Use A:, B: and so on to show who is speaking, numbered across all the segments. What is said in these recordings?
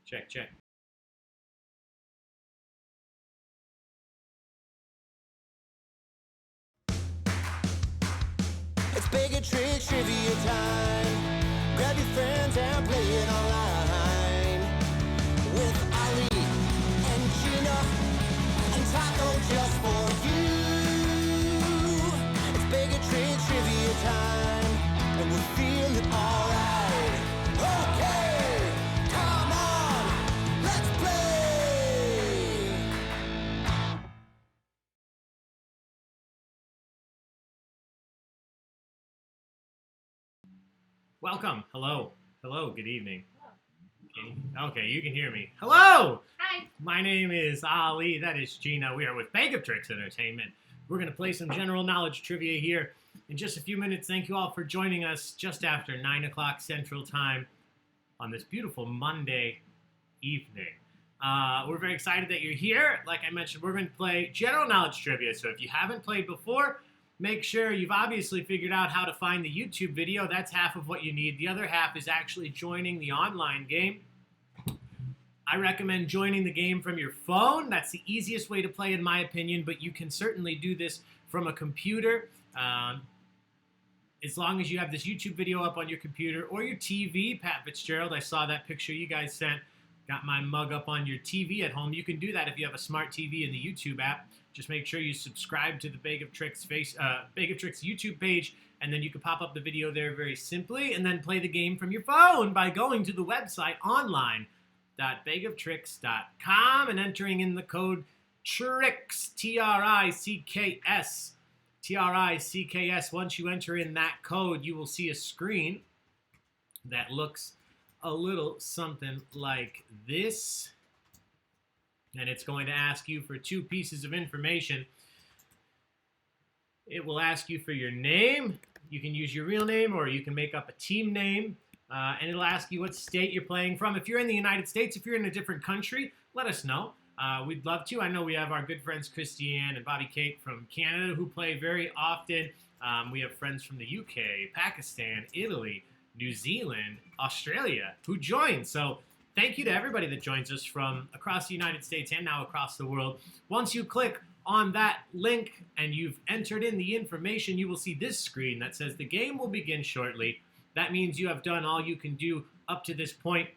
A: Check, check.
B: It's Baig of Tricks trivia time. Grab your friends and play it online. With Ali and Gina, Untitled just for you. It's Baig of Tricks trivia time, and we're feeling alright. Okay, come on, let's play.
A: Welcome. Hello. Hello. Good evening. Okay, you can hear me. Hello!
C: Hi.
A: My name is Ali. That is Gina. We are with Baig of Tricks Entertainment. We're going to play some general knowledge trivia here in just a few minutes. Thank you all for joining us just after 9 o'clock Central Time on this beautiful Monday evening. We're very excited that you're here. Like I mentioned, we're going to play general knowledge trivia. So if you haven't played before, make sure you've obviously figured out how to find the YouTube video. That's half of what you need. The other half is actually joining the online game. I recommend joining the game from your phone. That's the easiest way to play, in my opinion, but you can certainly do this from a computer. As long as you have this YouTube video up on your computer or your TV. Pat Fitzgerald, I saw that picture you guys sent. Got my mug up on your TV at home. You can do that if you have a smart TV in the YouTube app. Just make sure you subscribe to the Baig of Tricks Baig of Tricks YouTube page, and then you can pop up the video there very simply, and then play the game from your phone by going to the website online.baigoftricks.com and entering in the code TRICKS, T-R-I-C-K-S. T-R-I-C-K-S. Once you enter in that code, you will see a screen that looks a little something like this. And it's going to ask you for two pieces of information. It will ask you for your name. You can use your real name or you can make up a team name. And it'll ask you what state you're playing from. If you're in the United States, if you're in a different country, let us know. We'd love to. I know we have our good friends Christiane and Bobby Kate from Canada who play very often. We have friends from the UK, Pakistan, Italy, New Zealand, Australia who join. So thank you to everybody that joins us from across the United States and now across the world. Once you click on that link and you've entered in the information, you will see this screen that says the game will begin shortly. That means you have done all you can do up to this point.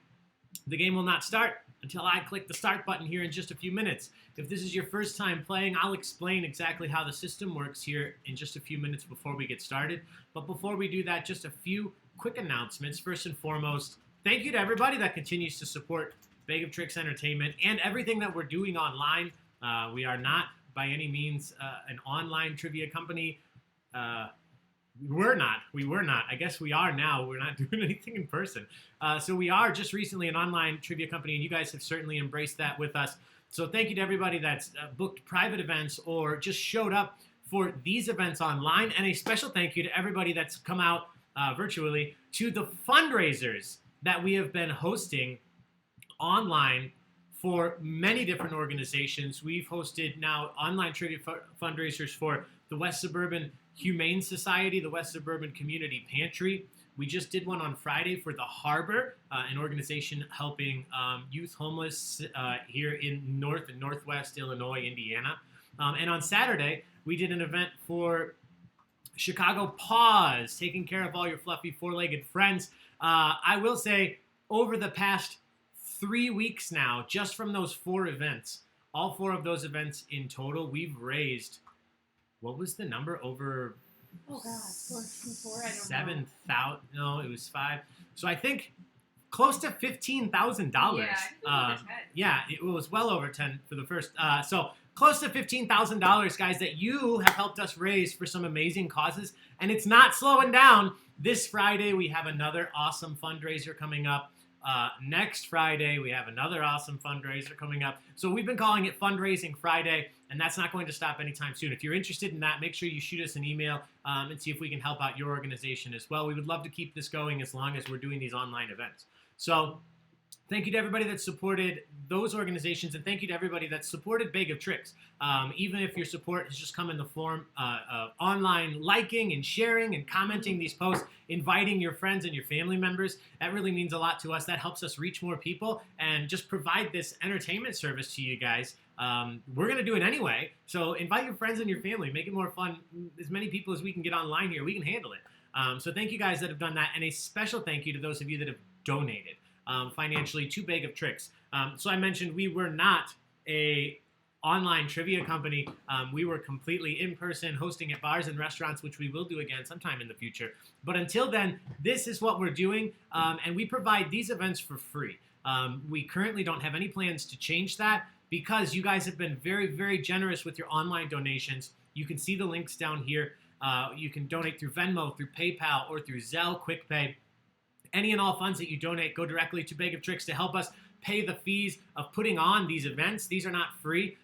A: The game will not start until I click the start button here in just a few minutes. If this is your first time playing, I'll explain exactly how the system works here in just a few minutes before we get started. But before we do that, just a few quick announcements. First and foremost, thank you to everybody that continues to support Baig of Tricks Entertainment and everything that we're doing online. We are not by any means an online trivia company. We were not. I guess we are now. We're not doing anything in person. So we are just recently an online trivia company, and you guys have certainly embraced that with us. So thank you to everybody that's booked private events or just showed up for these events online. And a special thank you to everybody that's come out virtually to the fundraisers that we have been hosting online for many different organizations. We've hosted now online trivia fundraisers for the West Suburban Humane Society, the West Suburban Community Pantry. We just did one on Friday for the Harbor, an organization helping youth homeless here in North and Northwest Illinois, Indiana. And on Saturday, we did an event for Chicago Paws, taking care of all your fluffy four-legged friends. I will say, over the past 3 weeks now, just from those 4 events, all 4 of those events in total, we've raised, what was the number? Over
C: Oh God, 4, I don't
A: 7,000. No, it was 5. So I think close to $15,000.
C: Yeah,
A: It was well over 10 for the first. So close to $15,000, guys, that you have helped us raise for some amazing causes, and it's not slowing down. This Friday we have another awesome fundraiser coming up. Next Friday, we have another awesome fundraiser coming up. So we've been calling it Fundraising Friday, and that's not going to stop anytime soon. If you're interested in that, make sure you shoot us an email and see if we can help out your organization as well. We would love to keep this going as long as we're doing these online events. So Thank you to everybody that supported those organizations, and thank you to everybody that supported Baig of Tricks. Even if your support has just come in the form of online liking and sharing and commenting these posts, inviting your friends and your family members, that really means a lot to us. That helps us reach more people and just provide this entertainment service to you guys. We're going to do it anyway, so invite your friends and your family. Make it more fun. As many people as we can get online here, we can handle it. So thank you guys that have done that, and a special thank you to those of you that have donated financially to Baig of Tricks. So I mentioned we were not a online trivia company. We were completely in person, hosting at bars and restaurants, which we will do again sometime in the future. But until then, this is what we're doing, and we provide these events for free. We currently don't have any plans to change that because you guys have been very, very generous with your online donations. You can see the links down here. You can donate through Venmo, through PayPal, or through Zelle QuickPay. Any and all funds that you donate go directly to Baig of Tricks to help us pay the fees of putting on these events. These are not free.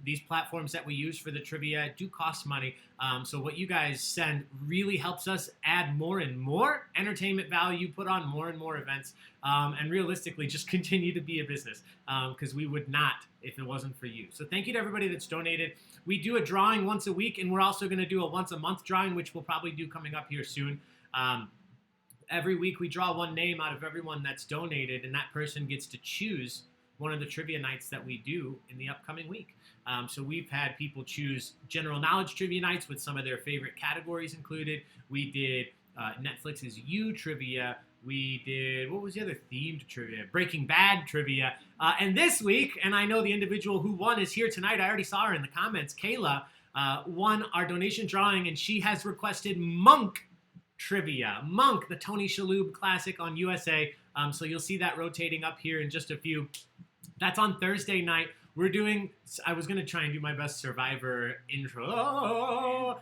A: These platforms that we use for the trivia do cost money. So what you guys send really helps us add more and more entertainment value, put on more and more events, and realistically just continue to be a business because we would not if it wasn't for you. So thank you to everybody that's donated. We do a drawing once a week, and we're also going to do a once a month drawing, which we'll probably do coming up here soon. Every week we draw one name out of everyone that's donated, and that person gets to choose one of the trivia nights that we do in the upcoming week. So we've had people choose general knowledge trivia nights with some of their favorite categories included. We did Netflix's You trivia. We did, what was the other themed trivia? Breaking Bad trivia. And this week, and I know the individual who won is here tonight. I already saw her in the comments. Kayla won our donation drawing, and she has requested Monk trivia. Monk, the Tony Shalhoub classic on USA. So you'll see that rotating up here in just a few. That's on Thursday night. We're doing, I was going to try and do my best Survivor intro.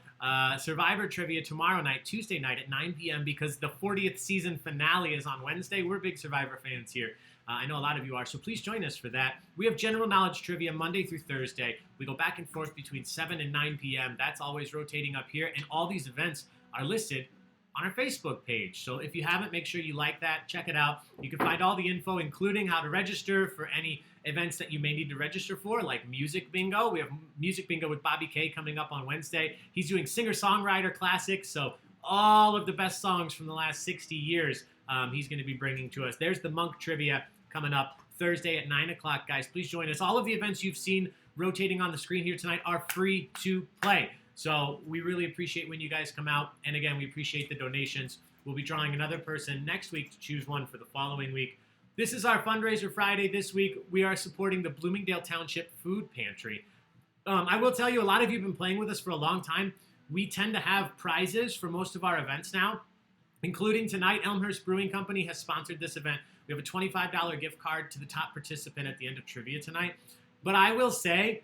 A: Survivor trivia tomorrow night, Tuesday night at 9 p.m. because the 40th season finale is on Wednesday. We're big Survivor fans here. I know a lot of you are, so please join us for that. We have general knowledge trivia Monday through Thursday. We go back and forth between 7 and 9 p.m. That's always rotating up here, and all these events are listed on our Facebook page. So if you haven't, make sure you like that, check it out. You can find all the info, including how to register for any events that you may need to register for, like Music Bingo. We have Music Bingo with Bobby K coming up on Wednesday. He's doing singer-songwriter classics, so all of the best songs from the last 60 years he's going to be bringing to us. There's the Monk Trivia coming up Thursday at 9 o'clock, guys. Please join us. All of the events you've seen rotating on the screen here tonight are free to play. So we really appreciate when you guys come out. And again, we appreciate the donations. We'll be drawing another person next week to choose one for the following week. This is our fundraiser Friday. This week, we are supporting the Bloomingdale Township Food Pantry. I will tell you, a lot of you have been playing with us for a long time. We tend to have prizes for most of our events now, including tonight. Elmhurst Brewing Company has sponsored this event. We have a $25 gift card to the top participant at the end of trivia tonight. But I will say,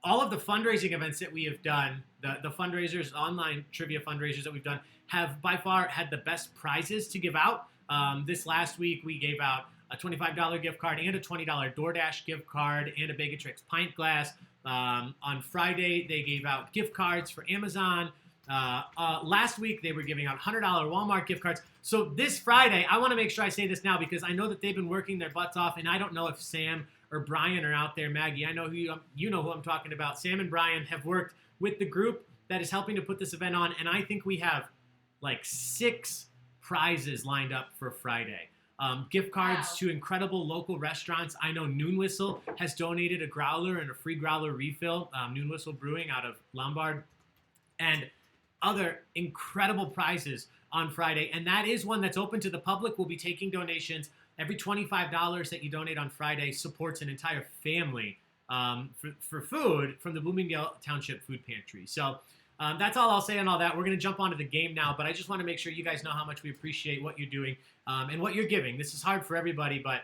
A: all of the fundraising events that we have done, the fundraisers, online trivia fundraisers that we've done, have by far had the best prizes to give out. This last week, we gave out a $25 gift card and a $20 DoorDash gift card and a Baig of Tricks pint glass. On Friday, they gave out gift cards for Amazon. Last week, they were giving out $100 Walmart gift cards. So this Friday, I want to make sure I say this now because I know that they've been working their butts off, and I don't know if Sam or Brian are out there. Maggie, I know who you know who I'm talking about. Sam and Brian have worked with the group that is helping to put this event on, and I think we have like 6 prizes lined up for Friday. Gift cards to incredible local restaurants. I know Noon Whistle has donated a growler and a free growler refill. Noon Whistle Brewing out of Lombard. And other incredible prizes on Friday. And that is one that's open to the public. We'll be taking donations. Every $25 that you donate on Friday supports an entire family for food from the Bloomingdale Township Food Pantry. So that's all I'll say on all that. We're going to jump onto the game now, but I just want to make sure you guys know how much we appreciate what you're doing and what you're giving. This is hard for everybody, but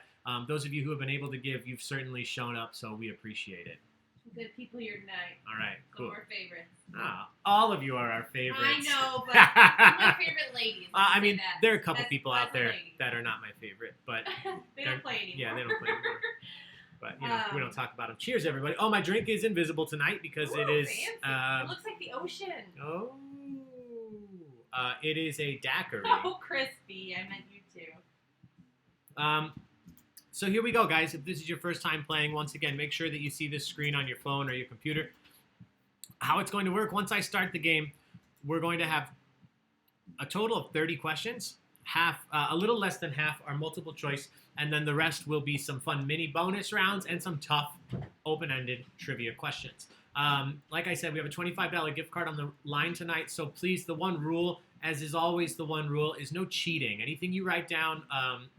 A: those of you who have been able to give, you've certainly shown up, so we appreciate it.
C: Good people here tonight.
A: All right, cool.
C: Some more favorites.
A: All of you are our favorites.
C: I know, but my favorite ladies.
A: I mean,
C: that.
A: there are a couple
C: That's
A: people out there
C: ladies.
A: that are not my favorite, but
C: they don't play anymore.
A: Yeah, they don't play anymore. But you know, we don't talk about them. Cheers, everybody! Oh, my drink is invisible tonight because it is.
C: Fancy. It looks like the ocean.
A: Oh, it is a daiquiri.
C: Oh, crispy! I meant you too.
A: So here we go, guys. If this is your first time playing, once again, make sure that you see this screen on your phone or your computer. How it's going to work, once I start the game, we're going to have a total of 30 questions. A little less than half are multiple choice, and then the rest will be some fun mini bonus rounds and some tough open-ended trivia questions. Like I said, we have a $25 gift card on the line tonight, so please, the one rule, as is always the one rule, is no cheating. Anything you write down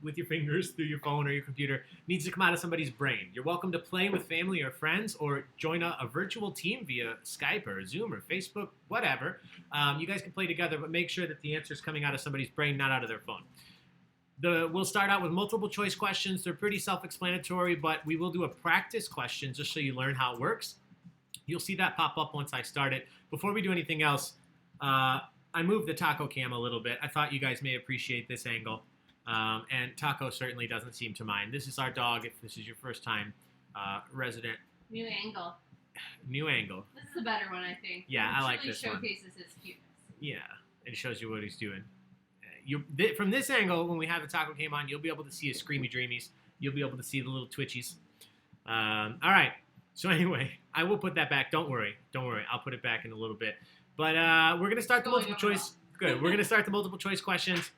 A: with your fingers through your phone or your computer needs to come out of somebody's brain. You're welcome to play with family or friends or join a virtual team via Skype or Zoom or Facebook, whatever. You guys can play together, but make sure that the answer is coming out of somebody's brain, not out of their phone. We'll start out with multiple choice questions. They're pretty self-explanatory, but we will do a practice question just so you learn how it works. You'll see that pop up once I start it. Before we do anything else, I moved the taco cam a little bit. I thought you guys may appreciate this angle, and Taco certainly doesn't seem to mind. This is our dog, if this is your first time resident.
C: New angle.
A: New angle.
C: This is a better one, I think.
A: Yeah, I like this one.
C: It showcases his cuteness.
A: Yeah, it shows you what he's doing. From this angle, when we have the taco cam on, you'll be able to see his screamy dreamies. You'll be able to see the little twitchies. All right. So anyway, I will put that back. Don't worry. I'll put it back in a little bit. But we're going to start the multiple choice. Good. We're going to start the multiple choice questions.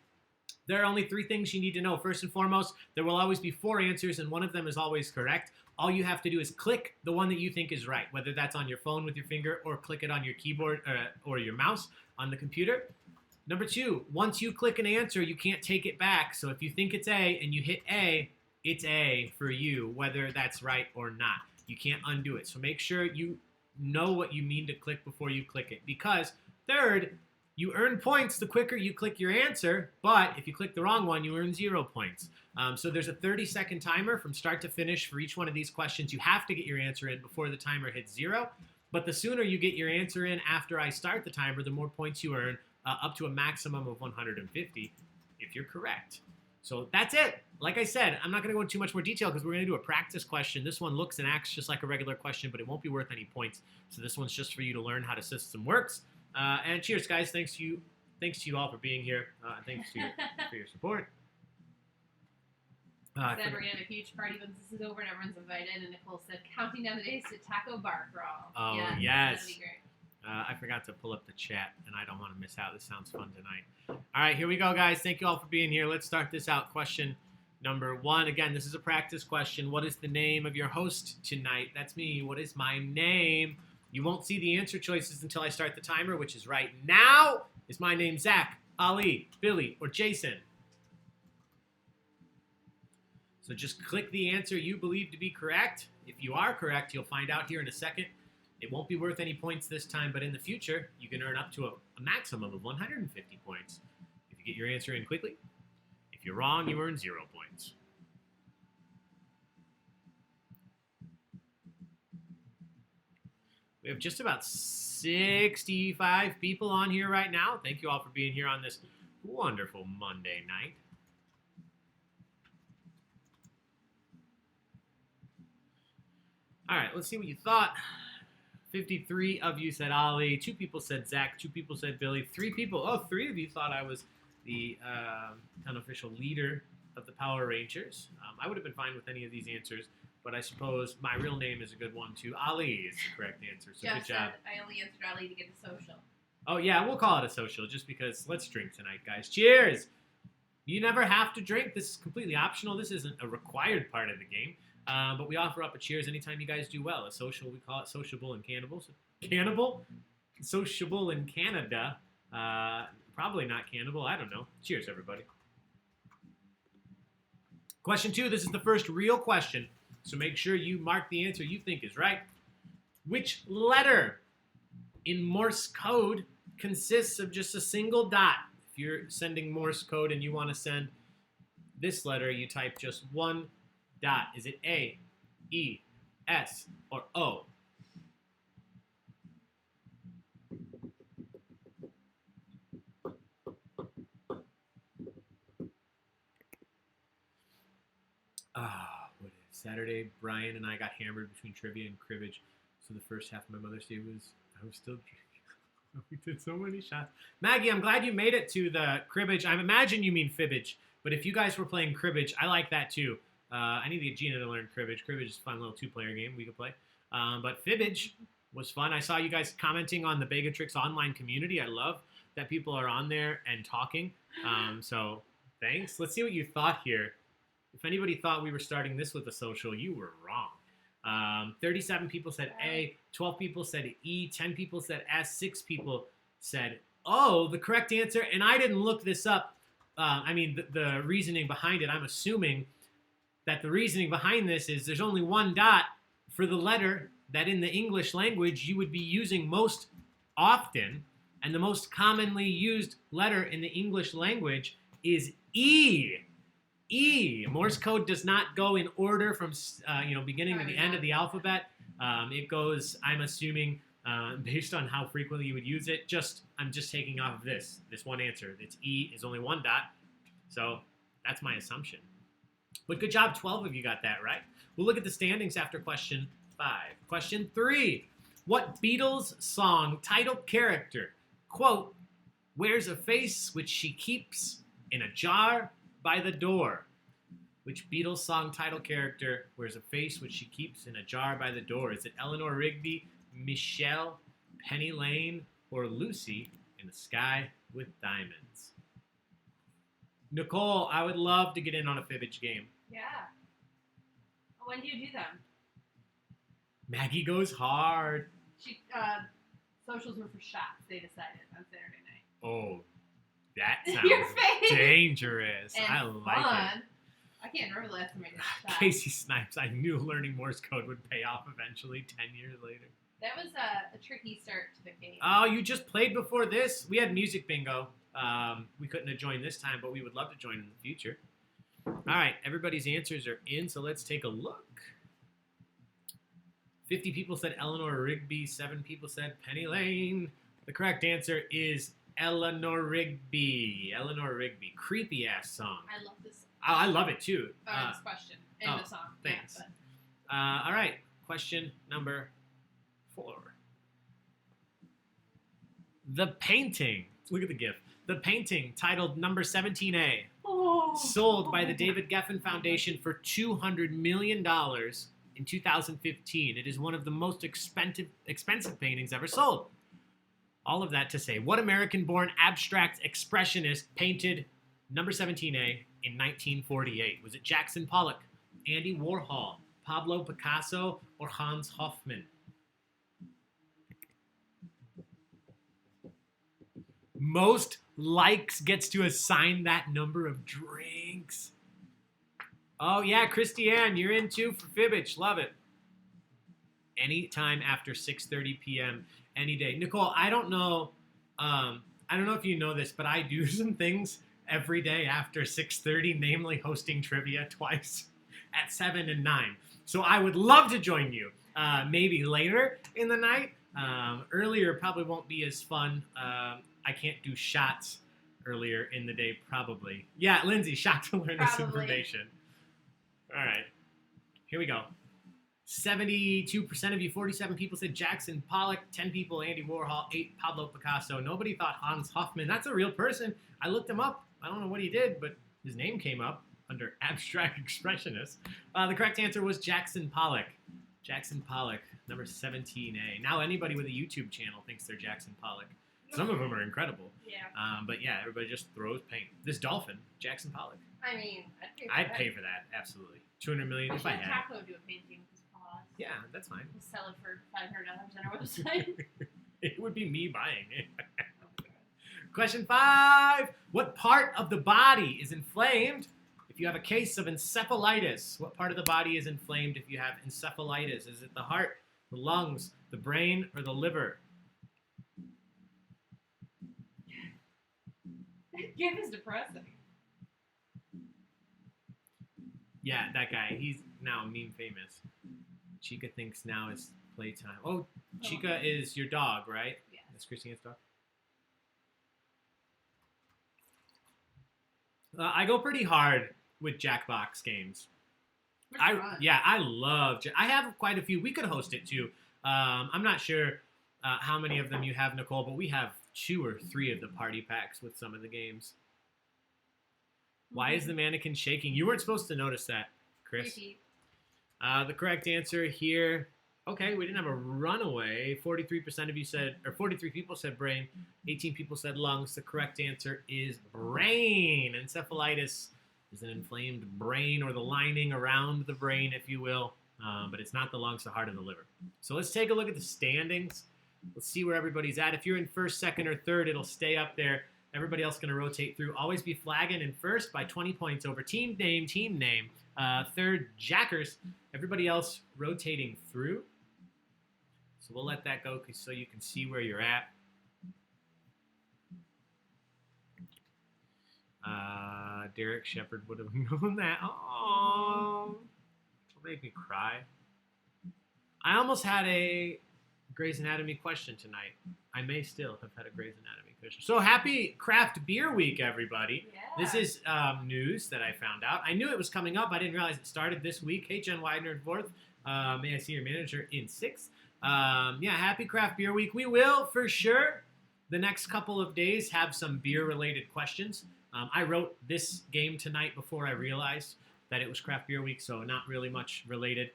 A: There are only 3 things you need to know. First and foremost, there will always be 4 answers, and one of them is always correct. All you have to do is click the one that you think is right, whether that's on your phone with your finger or click it on your keyboard or your mouse on the computer. Number 2, once you click an answer, you can't take it back. So if you think it's A and you hit A, it's A for you, whether that's right or not. You can't undo it. So make sure you know what you mean to click before you click it. Because third, you earn points the quicker you click your answer, but if you click the wrong one, you earn 0 points. So there's a 30-second timer from start to finish for each one of these questions. You have to get your answer in before the timer hits 0. But the sooner you get your answer in after I start the timer, the more points you earn, up to a maximum of 150 if you're correct. So that's it. Like I said, I'm not going to go into too much more detail because we're going to do a practice question. This one looks and acts just like a regular question, but it won't be worth any points. So this one's just for you to learn how the system works. And cheers, guys. Thanks to you all for being here. Thanks to you for your support.
C: Said we're going to have a huge party once this is over and everyone's invited. And Nicole said, counting down the days to taco bar crawl.
A: Oh,
C: yeah,
A: yes.
C: That'll be great.
A: I forgot to pull up the chat, and I don't want to miss out. This sounds fun tonight. All right, here we go, guys. Thank you all for being here. Let's start this out. Question number 1. Again, this is a practice question. What is the name of your host tonight? That's me. What is my name? You won't see the answer choices until I start the timer, which is right now. Is my name Zach, Ali, Billy, or Jason? So just click the answer you believe to be correct. If you are correct, you'll find out here in a second. It won't be worth any points this time, but in the future, you can earn up to a maximum of 150 points if you get your answer in quickly. If you're wrong, you earn 0 points. We have just about 65 people on here right now. Thank you all for being here on this wonderful Monday night. All right, let's see what you thought. 53 of you said Ali. 2 people said Zach. 2 people said Billy. 3 of you thought I was the unofficial leader of the Power Rangers. I would have been fine with any of these answers, but I suppose my real name is a good one too. Ali is the correct answer. So
C: Jeff
A: good job.
C: said I only answered Ali to get the social.
A: Oh yeah, we'll call it a social just because. Let's drink tonight, guys. Cheers. You never have to drink. This is completely optional. This isn't a required part of the game. But we offer up a cheers anytime you guys do well. A social, we call it sociable and cannibal. Cannibal? Sociable in Canada. Probably not cannibal. I don't know. Cheers, everybody. Question 2. This is the first real question. So make sure you mark the answer you think is right. Which letter in Morse code consists of just a single dot? If you're sending Morse code and you want to send this letter, you type just one dot. Is it A, E, S, or O? What is Saturday? Brian and I got hammered between trivia and cribbage. So the first half of my Mother's Day I was still drinking. We did so many shots. Maggie, I'm glad you made it to the cribbage. I imagine you mean fibbage. But if you guys were playing cribbage, I like that too. I need to get Gina to learn cribbage. Cribbage is a fun little 2-player game we could play. But fibbage was fun. I saw you guys commenting on the Baig-o-tricks online community. I love that people are on there and talking. So thanks. Let's see what you thought here. If anybody thought we were starting this with a social, you were wrong. 37 people said A, 12 people said E, 10 people said S, 6 people said O. The correct answer, and I didn't look this up. The reasoning behind it, I'm assuming that the reasoning behind this is there's only one dot for the letter that in the English language you would be using most often, and the most commonly used letter in the English language is E. E. Morse code does not go in order from beginning to the end of the alphabet. It goes, I'm assuming, based on how frequently you would use it. I'm just taking off of this one answer. It's E is only one dot, so that's my assumption. But good job, 12 of you got that right. We'll look at the standings after question 5. Question 3. What Beatles song title character, quote, wears a face which she keeps in a jar by the door? Which Beatles song title character wears a face which she keeps in a jar by the door? Is it Eleanor Rigby, Michelle, Penny Lane, or Lucy in the Sky with Diamonds? Nicole, I would love to get in on a fibbage game.
C: Yeah. When do you do them?
A: Maggie goes hard.
C: Socials were for shots, they decided, on Saturday night.
A: Oh, that
C: Your
A: sounds
C: face.
A: dangerous.
C: And
A: I like
C: fun. I can't remember the last time I did a
A: it.
C: shot.
A: Casey Snipes, I knew learning Morse code would pay off eventually 10 years later.
C: That was a tricky start to the game.
A: Oh, you just played before this? We had music bingo. We couldn't have joined this time, but we would love to join in the future. All right, everybody's answers are in, so let's take a look. 50 people said Eleanor Rigby. 7 people said Penny Lane. The correct answer is Eleanor Rigby. Eleanor Rigby. Creepy ass song.
C: I love this.
A: I love it too.
C: This question and the song.
A: Thanks.
C: Yeah,
A: All right, question number 4. The painting. Look at the GIF. The painting titled Number 17A. Sold by the David Geffen Foundation for $200 million in 2015. It is one of the most expensive paintings ever sold. All of that to say, what American-born abstract expressionist painted Number 17A in 1948? Was it Jackson Pollock, Andy Warhol, Pablo Picasso, or Hans Hofmann? Most likes gets to assign that number of drinks. Oh, yeah, Christiane, you're in too for fibbage. Love it. Anytime after 6:30 p.m., any day. Nicole, I don't know if you know this, but I do some things every day after 6:30, namely hosting trivia twice at 7 and 9. So I would love to join you. Maybe later in the night. Earlier probably won't be as fun. I can't do shots earlier in the day, probably. Yeah, Lindsay, shocked to learn this information. All right, here we go. 72% of you, 47 people said Jackson Pollock, 10 people Andy Warhol, 8 Pablo Picasso. Nobody thought Hans Hofmann. That's a real person. I looked him up. I don't know what he did, but his name came up under abstract expressionist. The correct answer was Jackson Pollock. Jackson Pollock, number 17A. Now anybody with a YouTube channel thinks they're Jackson Pollock. Some of them are incredible.
C: Yeah.
A: But yeah, everybody just throws paint. This dolphin, Jackson Pollock.
C: I mean,
A: I'd pay for that, absolutely. $200 million if I had.
C: Taco do a painting with his paws.
A: Yeah, that's fine.
C: We'll sell it for $500 on our website.
A: It would be me buying it. Question 5. What part of the body is inflamed if you have a case of encephalitis? What part of the body is inflamed if you have encephalitis? Is it the heart, the lungs, the brain, or the liver?
C: That GIF is depressing.
A: Yeah, that guy. He's now meme famous. Chica thinks now is playtime. Oh, Chica is your dog, right?
C: Yeah.
A: That's Christina's dog. I go pretty hard with Jackbox games. I love. I have quite a few. We could host it too. I'm not sure how many of them you have, Nicole, but we have 2 or 3 of the party packs with some of the games. Why is the mannequin shaking? You weren't supposed to notice that, Chris.
C: Creepy.
A: The correct answer here. Okay, we didn't have a runaway. 43% of you said, or 43 people said brain. 18 people said lungs. The correct answer is brain. Encephalitis is an inflamed brain, or the lining around the brain, if you will. But it's not the lungs, the heart, or the liver. So let's take a look at the standings. Let's see where everybody's at. If you're in first, second, or third, it'll stay up there. Everybody else going to rotate through. Always be flagging in first by 20 points over team name, team name. Third, Jackers. Everybody else rotating through. So we'll let that go so you can see where you're at. Derek Shepard would have known that. Oh, it'll make me cry. I almost had a Grey's Anatomy question tonight. I may still have had a Grey's Anatomy question. So happy Craft Beer Week, everybody.
C: Yeah.
A: This is news that I found out. I knew it was coming up. I didn't realize it started this week. Hey, Jen Widener in fourth. May I see your manager in sixth? Yeah, happy Craft Beer Week. We will, for sure, the next couple of days have some beer-related questions. I wrote this game tonight before I realized that it was Craft Beer Week, so not really much related.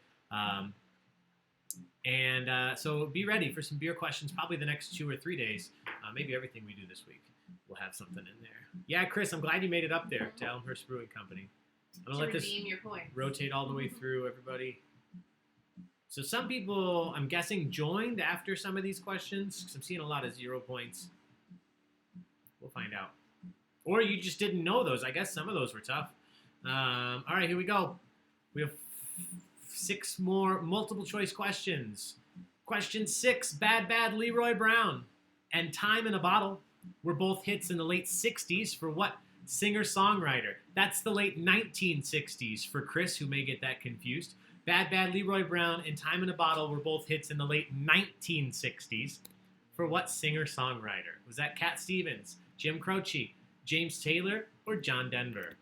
A: So be ready for some beer questions probably the next 2 or 3 days. Maybe everything we do this week will have something in there. Yeah, Chris, I'm glad you made it up there to Elmhurst Brewing Company. I'm going to let this
C: your points.
A: rotate all the way through, everybody. So some people, I'm guessing, joined after some of these questions, because I'm seeing a lot of 0 points. We'll find out. Or you just didn't know those. I guess some of those were tough. All right, here we go. We have 6 more multiple choice questions. Question 6, Bad Leroy Brown and Time in a Bottle were both hits in the late 60s for what singer-songwriter? That's the late 1960s for Chris, who may get that confused. Bad Leroy Brown and Time in a Bottle were both hits in the late 1960s for what singer-songwriter? Was that Cat Stevens, Jim Croce, James Taylor, or John Denver?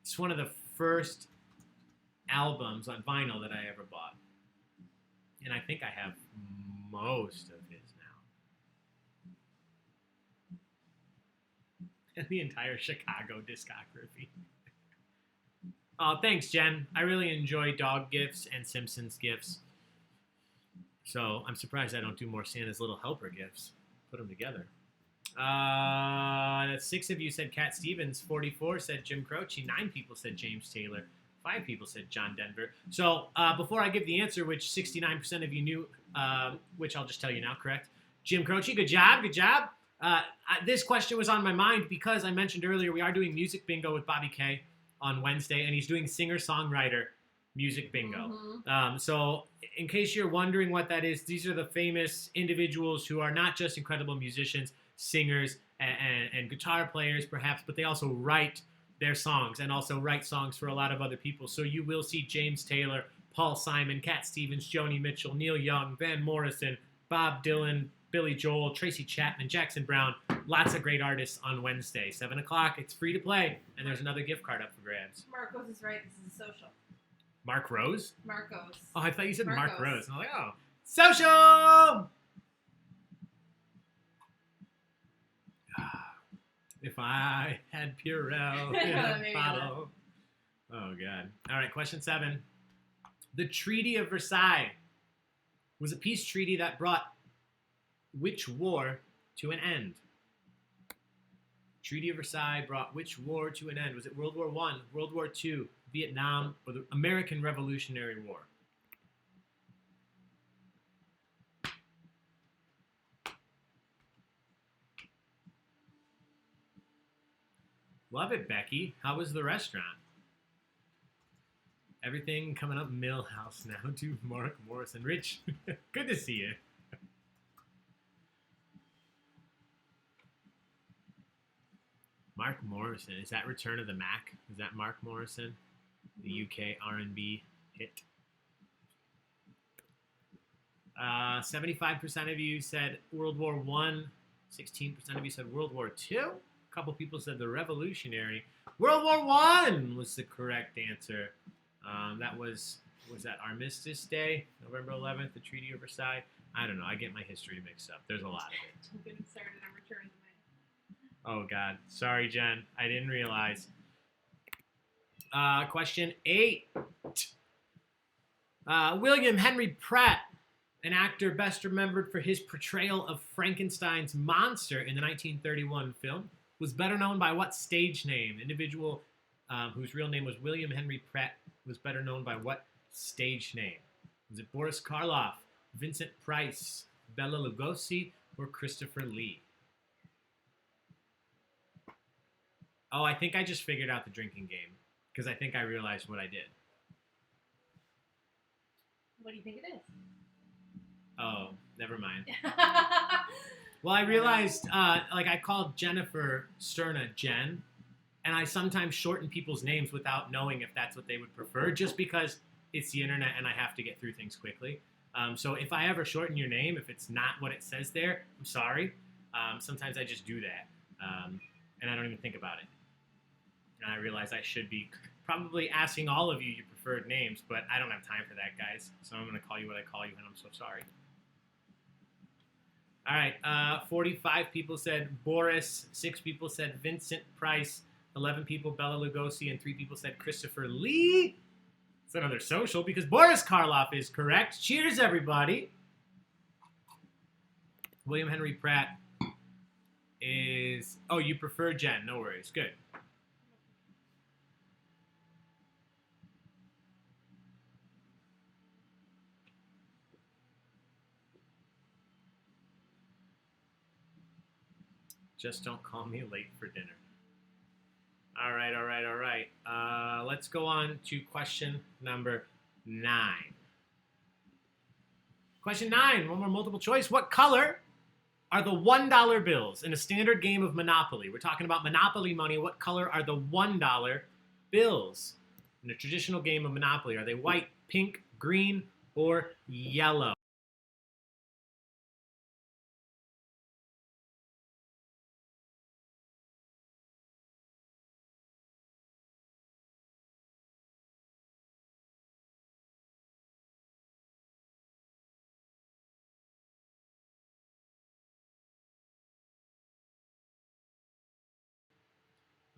A: It's one of the first albums on vinyl that I ever bought. And I think I have most of his now. And the entire Chicago discography. Oh, thanks, Jen. I really enjoy dog gifts and Simpsons gifts. So I'm surprised I don't do more Santa's Little Helper gifts. Put them together. 6 of you said Cat Stevens. 44 said Jim Croce. 9 people said James Taylor. 5 people said John Denver. So before I give the answer, which 69% of you knew, which I'll just tell you now, correct? Jim Croce, good job, good job. This question was on my mind because I mentioned earlier we are doing music bingo with Bobby K on Wednesday, and he's doing singer-songwriter music bingo.
C: Mm-hmm.
A: So in case you're wondering what that is, these are the famous individuals who are not just incredible musicians, singers, and guitar players perhaps, but they also write their songs and also write songs for a lot of other people. So you will see James Taylor, Paul Simon, Cat Stevens, Joni Mitchell, Neil Young, Van Morrison, Bob Dylan, Billy Joel, Tracy Chapman, Jackson Brown. Lots of great artists on Wednesday, 7 o'clock. It's free to play, and there's another gift card up for grabs.
C: Marcos is right. This is a social.
A: Mark Rose?
C: Marcos.
A: Oh, I thought you said Mark
C: Marcos.
A: Rose. And I'm like, oh, social! If I had Purell in a
C: Maybe
A: bottle. Oh, God. All right, question 7. The Treaty of Versailles was a peace treaty that brought which war to an end? Treaty of Versailles brought which war to an end? Was it World War I, World War II, Vietnam, or the American Revolutionary War? Love it, Becky. How was the restaurant? Everything coming up Millhouse now to Mark Morrison. Rich, good to see you. Mark Morrison. Is that Return of the Mac? Is that Mark Morrison? The UK R&B hit. 75% of you said World War I. 16% of you said World War II. A couple people said the Revolutionary. World War I was the correct answer. That was that Armistice Day, November 11th, the Treaty of Versailles. I don't know. I get my history mixed up. There's a lot of it.
C: Don't get him started on Return of the Mac.
A: Oh, God. Sorry, Jen. I didn't realize. Question 8. William Henry Pratt, an actor best remembered for his portrayal of Frankenstein's monster in the 1931 film, was better known by what stage name? Individual whose real name was William Henry Pratt was better known by what stage name? Was it Boris Karloff, Vincent Price, Bela Lugosi, or Christopher Lee? Oh, I think I just figured out the drinking game because I think I realized what I did.
C: What do you think it is?
A: Oh, never mind. Well, I realized, I called Jennifer Sterna Jen, and I sometimes shorten people's names without knowing if that's what they would prefer, just because it's the internet and I have to get through things quickly. So if I ever shorten your name, if it's not what it says there, I'm sorry. Sometimes I just do that, and I don't even think about it. And I realize I should be probably asking all of you your preferred names, but I don't have time for that, guys. So I'm going to call you what I call you, and I'm so sorry. All right, 45 people said Boris, 6 people said Vincent Price, 11 people Bela Lugosi, and 3 people said Christopher Lee. It's another social because Boris Karloff is correct. Cheers, everybody. William Henry Pratt is... Oh, you prefer Jen. No worries. Good. Just don't call me late for dinner. All right. Let's go on to question number 9. Question 9, one more multiple choice. What color are the $1 bills in a standard game of Monopoly? We're talking about Monopoly money. What color are the $1 bills in a traditional game of Monopoly? Are they white, pink, green, or yellow?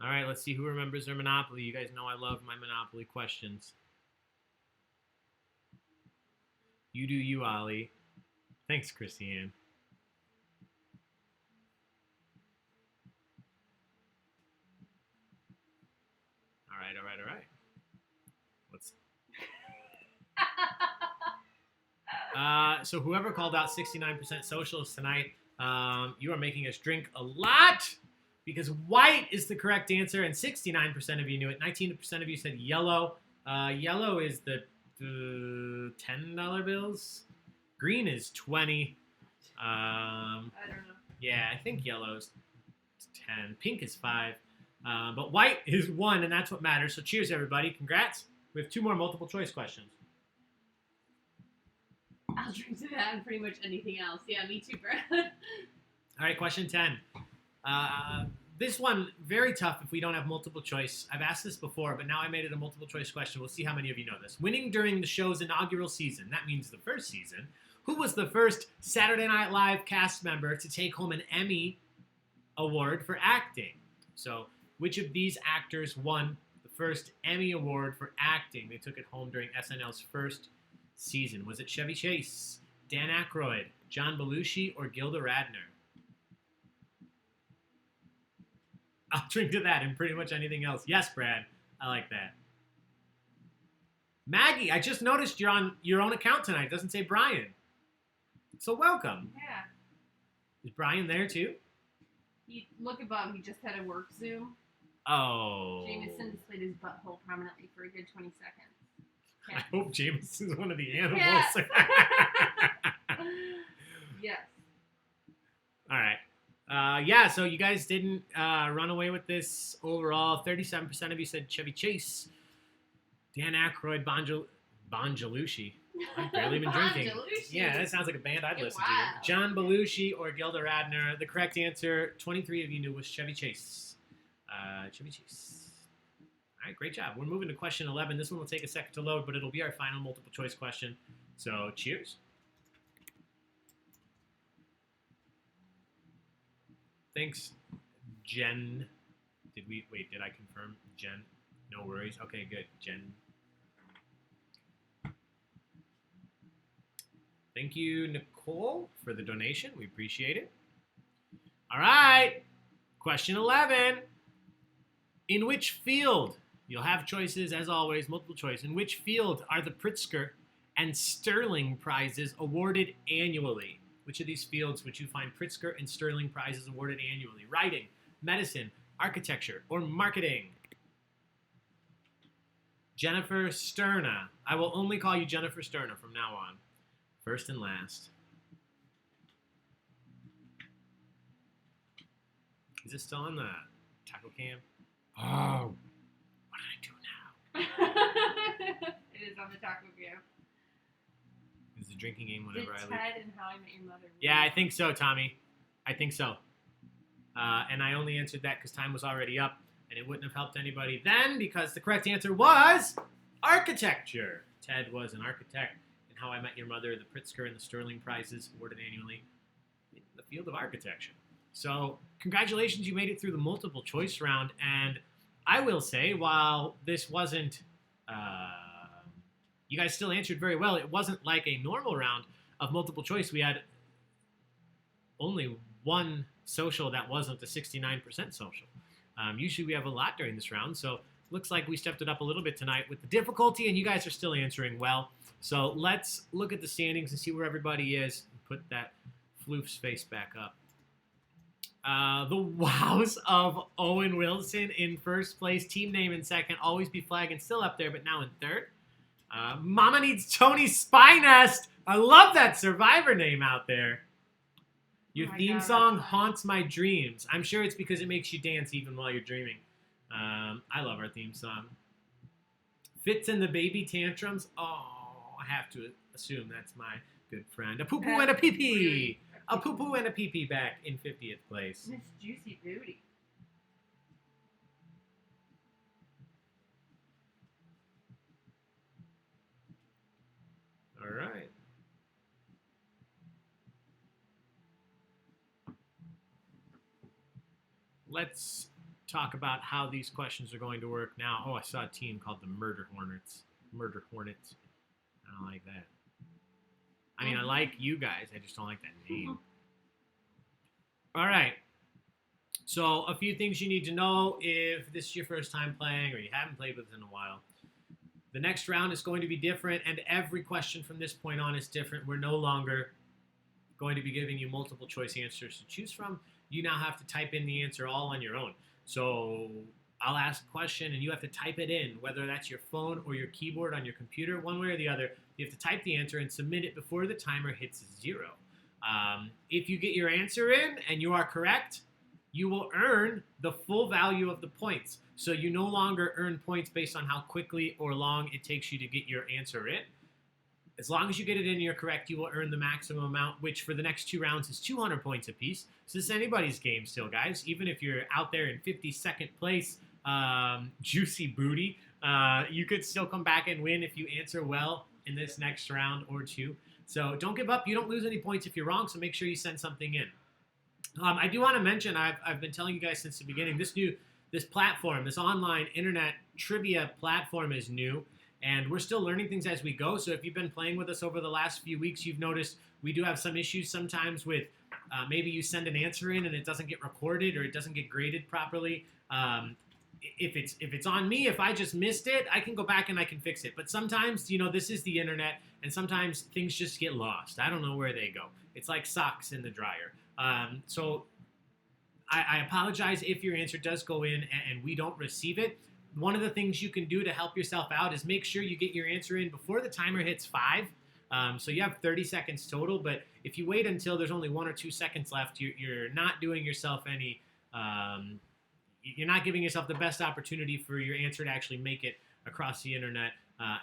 A: All right, let's see who remembers their Monopoly. You guys know I love my Monopoly questions. You do you, Ollie. Thanks, Christiane. All right. Let's. So whoever called out 69% socials tonight, you are making us drink a lot. Because white is the correct answer, and 69% of you knew it. 19% of you said yellow. Yellow is the $10 bills. Green is 20.
C: I don't know.
A: Yeah, I think yellow is 10. Pink is 5. But white is 1, and that's what matters. So cheers, everybody. Congrats. We have 2 more multiple choice questions.
C: I'll drink to that and pretty much anything else. Yeah, me too, Brad.
A: All right, question 10. This one, very tough if we don't have multiple choice. I've asked this before, but now I made it a multiple choice question. We'll see how many of you know this. Winning during the show's inaugural season, that means the first season, who was the first Saturday Night Live cast member to take home an Emmy award for acting? So, which of these actors won the first Emmy award for acting? They took it home during SNL's first season. Was it Chevy Chase, Dan Aykroyd, John Belushi, or Gilda Radner? I'll drink to that and pretty much anything else. Yes, Brad. I like that. Maggie, I just noticed you're on your own account tonight. It doesn't say Brian. So welcome.
C: Yeah.
A: Is Brian there too?
C: Look above. He just had a work Zoom.
A: Oh.
C: Jameson displayed his butthole prominently for a good 20 seconds.
A: Okay. I hope Jameson's one of the animals.
C: Yes. Yes.
A: All right. So you guys didn't run away with this overall. 37% of you said Chevy Chase. Dan Aykroyd, Bon Belushi. I've barely been drinking. Yeah, that sounds like a band I'd listen to. John Belushi or Gilda Radner. The correct answer, 23 of you knew, was Chevy Chase. Chevy Chase. All right, great job. We're moving to question 11. This one will take a second to load, but it'll be our final multiple choice question. So cheers. Thanks, Jen. Did I confirm? Jen? No worries. Okay, good. Jen. Thank you, Nicole, for the donation. We appreciate it. All right. Question 11. In which field, you'll have choices as always, multiple choice. In which field are the Pritzker and Stirling Prizes awarded annually? Which of these fields would you find Pritzker and Stirling Prizes awarded annually? Writing, medicine, architecture, or marketing? Jennifer Sterna. I will only call you Jennifer Sterna from now on. First and last. Is it still on the tackle cam? Oh, what did I do now?
C: It is on the taco cam.
A: It's a drinking game whenever I leave.
C: Ted and How I Met Your Mother.
A: Yeah, I think so, Tommy. I think so. And I only answered that because time was already up, and it wouldn't have helped anybody then because the correct answer was architecture. Ted was an architect. And How I Met Your Mother, the Pritzker and the Stirling Prizes awarded annually in the field of architecture. So congratulations, you made it through the multiple choice round. And I will say, while this wasn't, you guys still answered very well. It wasn't like a normal round of multiple choice. We had only one social that wasn't the 69% social. Usually we have a lot during this round. So looks like we stepped it up a little bit tonight with the difficulty, and you guys are still answering well. So let's look at the standings and see where everybody is. Put that floof's face back up. The wows of Owen Wilson in first place. Team name in second. Always Be Flagging still up there, but now in third. Mama Needs Tony Spy Nest. I love that Survivor name out there. Your theme song haunts my dreams. I'm sure it's because it makes you dance even while you're dreaming. I love our theme song. Fits in the Baby Tantrums. Oh, I have to assume that's my good friend. A poo-poo and a pee-pee. A poo-poo and a pee-pee back in 50th place.
C: Miss Juicy Booty.
A: All right. Let's talk about how these questions are going to work now. Oh, I saw a team called the Murder Hornets. Murder Hornets. I don't like that. I mean, I like you guys. I just don't like that name. All right. So a few things you need to know if this is your first time playing or you haven't played with us in a while. The next round is going to be different, and every question from this point on is different. We're no longer going to be giving you multiple choice answers to choose from. You now have to type in the answer all on your own. So I'll ask a question, and you have to type it in, whether that's your phone or your keyboard on your computer, one way or the other. You have to type the answer and submit it before the timer hits 0. If you get your answer in and you are correct, you will earn the full value of the points. So you no longer earn points based on how quickly or long it takes you to get your answer in. As long as you get it in and you're correct, you will earn the maximum amount, which for the next 2 rounds is 200 points apiece. So this is anybody's game still, guys. Even if you're out there in 52nd place, Juicy Booty, you could still come back and win if you answer well in this next round or 2. So don't give up. You don't lose any points if you're wrong, so make sure you send something in. I do want to mention, I've been telling you guys since the beginning, this platform, this online internet trivia platform is new, and we're still learning things as we go. So if you've been playing with us over the last few weeks, you've noticed we do have some issues sometimes with maybe you send an answer in and it doesn't get recorded or it doesn't get graded properly. If it's on me, if I just missed it, I can go back and I can fix it. But sometimes, this is the internet, and sometimes things just get lost. I don't know where they go. It's like socks in the dryer. So I apologize if your answer does go in and we don't receive it. One of the things you can do to help yourself out is make sure you get your answer in before the timer hits 5. So you have 30 seconds total, but if you wait until there's only 1 or 2 seconds left, you're not doing yourself any... you're not giving yourself the best opportunity for your answer to actually make it across the internet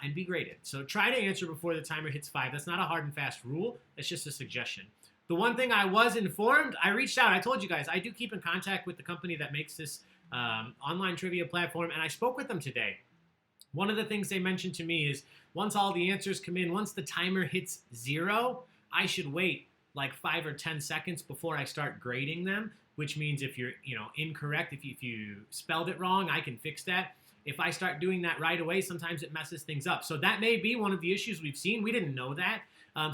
A: and be graded. So try to answer before the timer hits 5. That's not a hard and fast rule. That's just a suggestion. The one thing I was informed, I reached out. I told you guys, I do keep in contact with the company that makes this online trivia platform, and I spoke with them today. One of the things they mentioned to me is once all the answers come in, once the timer hits 0, I should wait like 5 or 10 seconds before I start grading them, which means if you're, incorrect, if you spelled it wrong, I can fix that. If I start doing that right away, sometimes it messes things up. So that may be one of the issues we've seen. We didn't know that.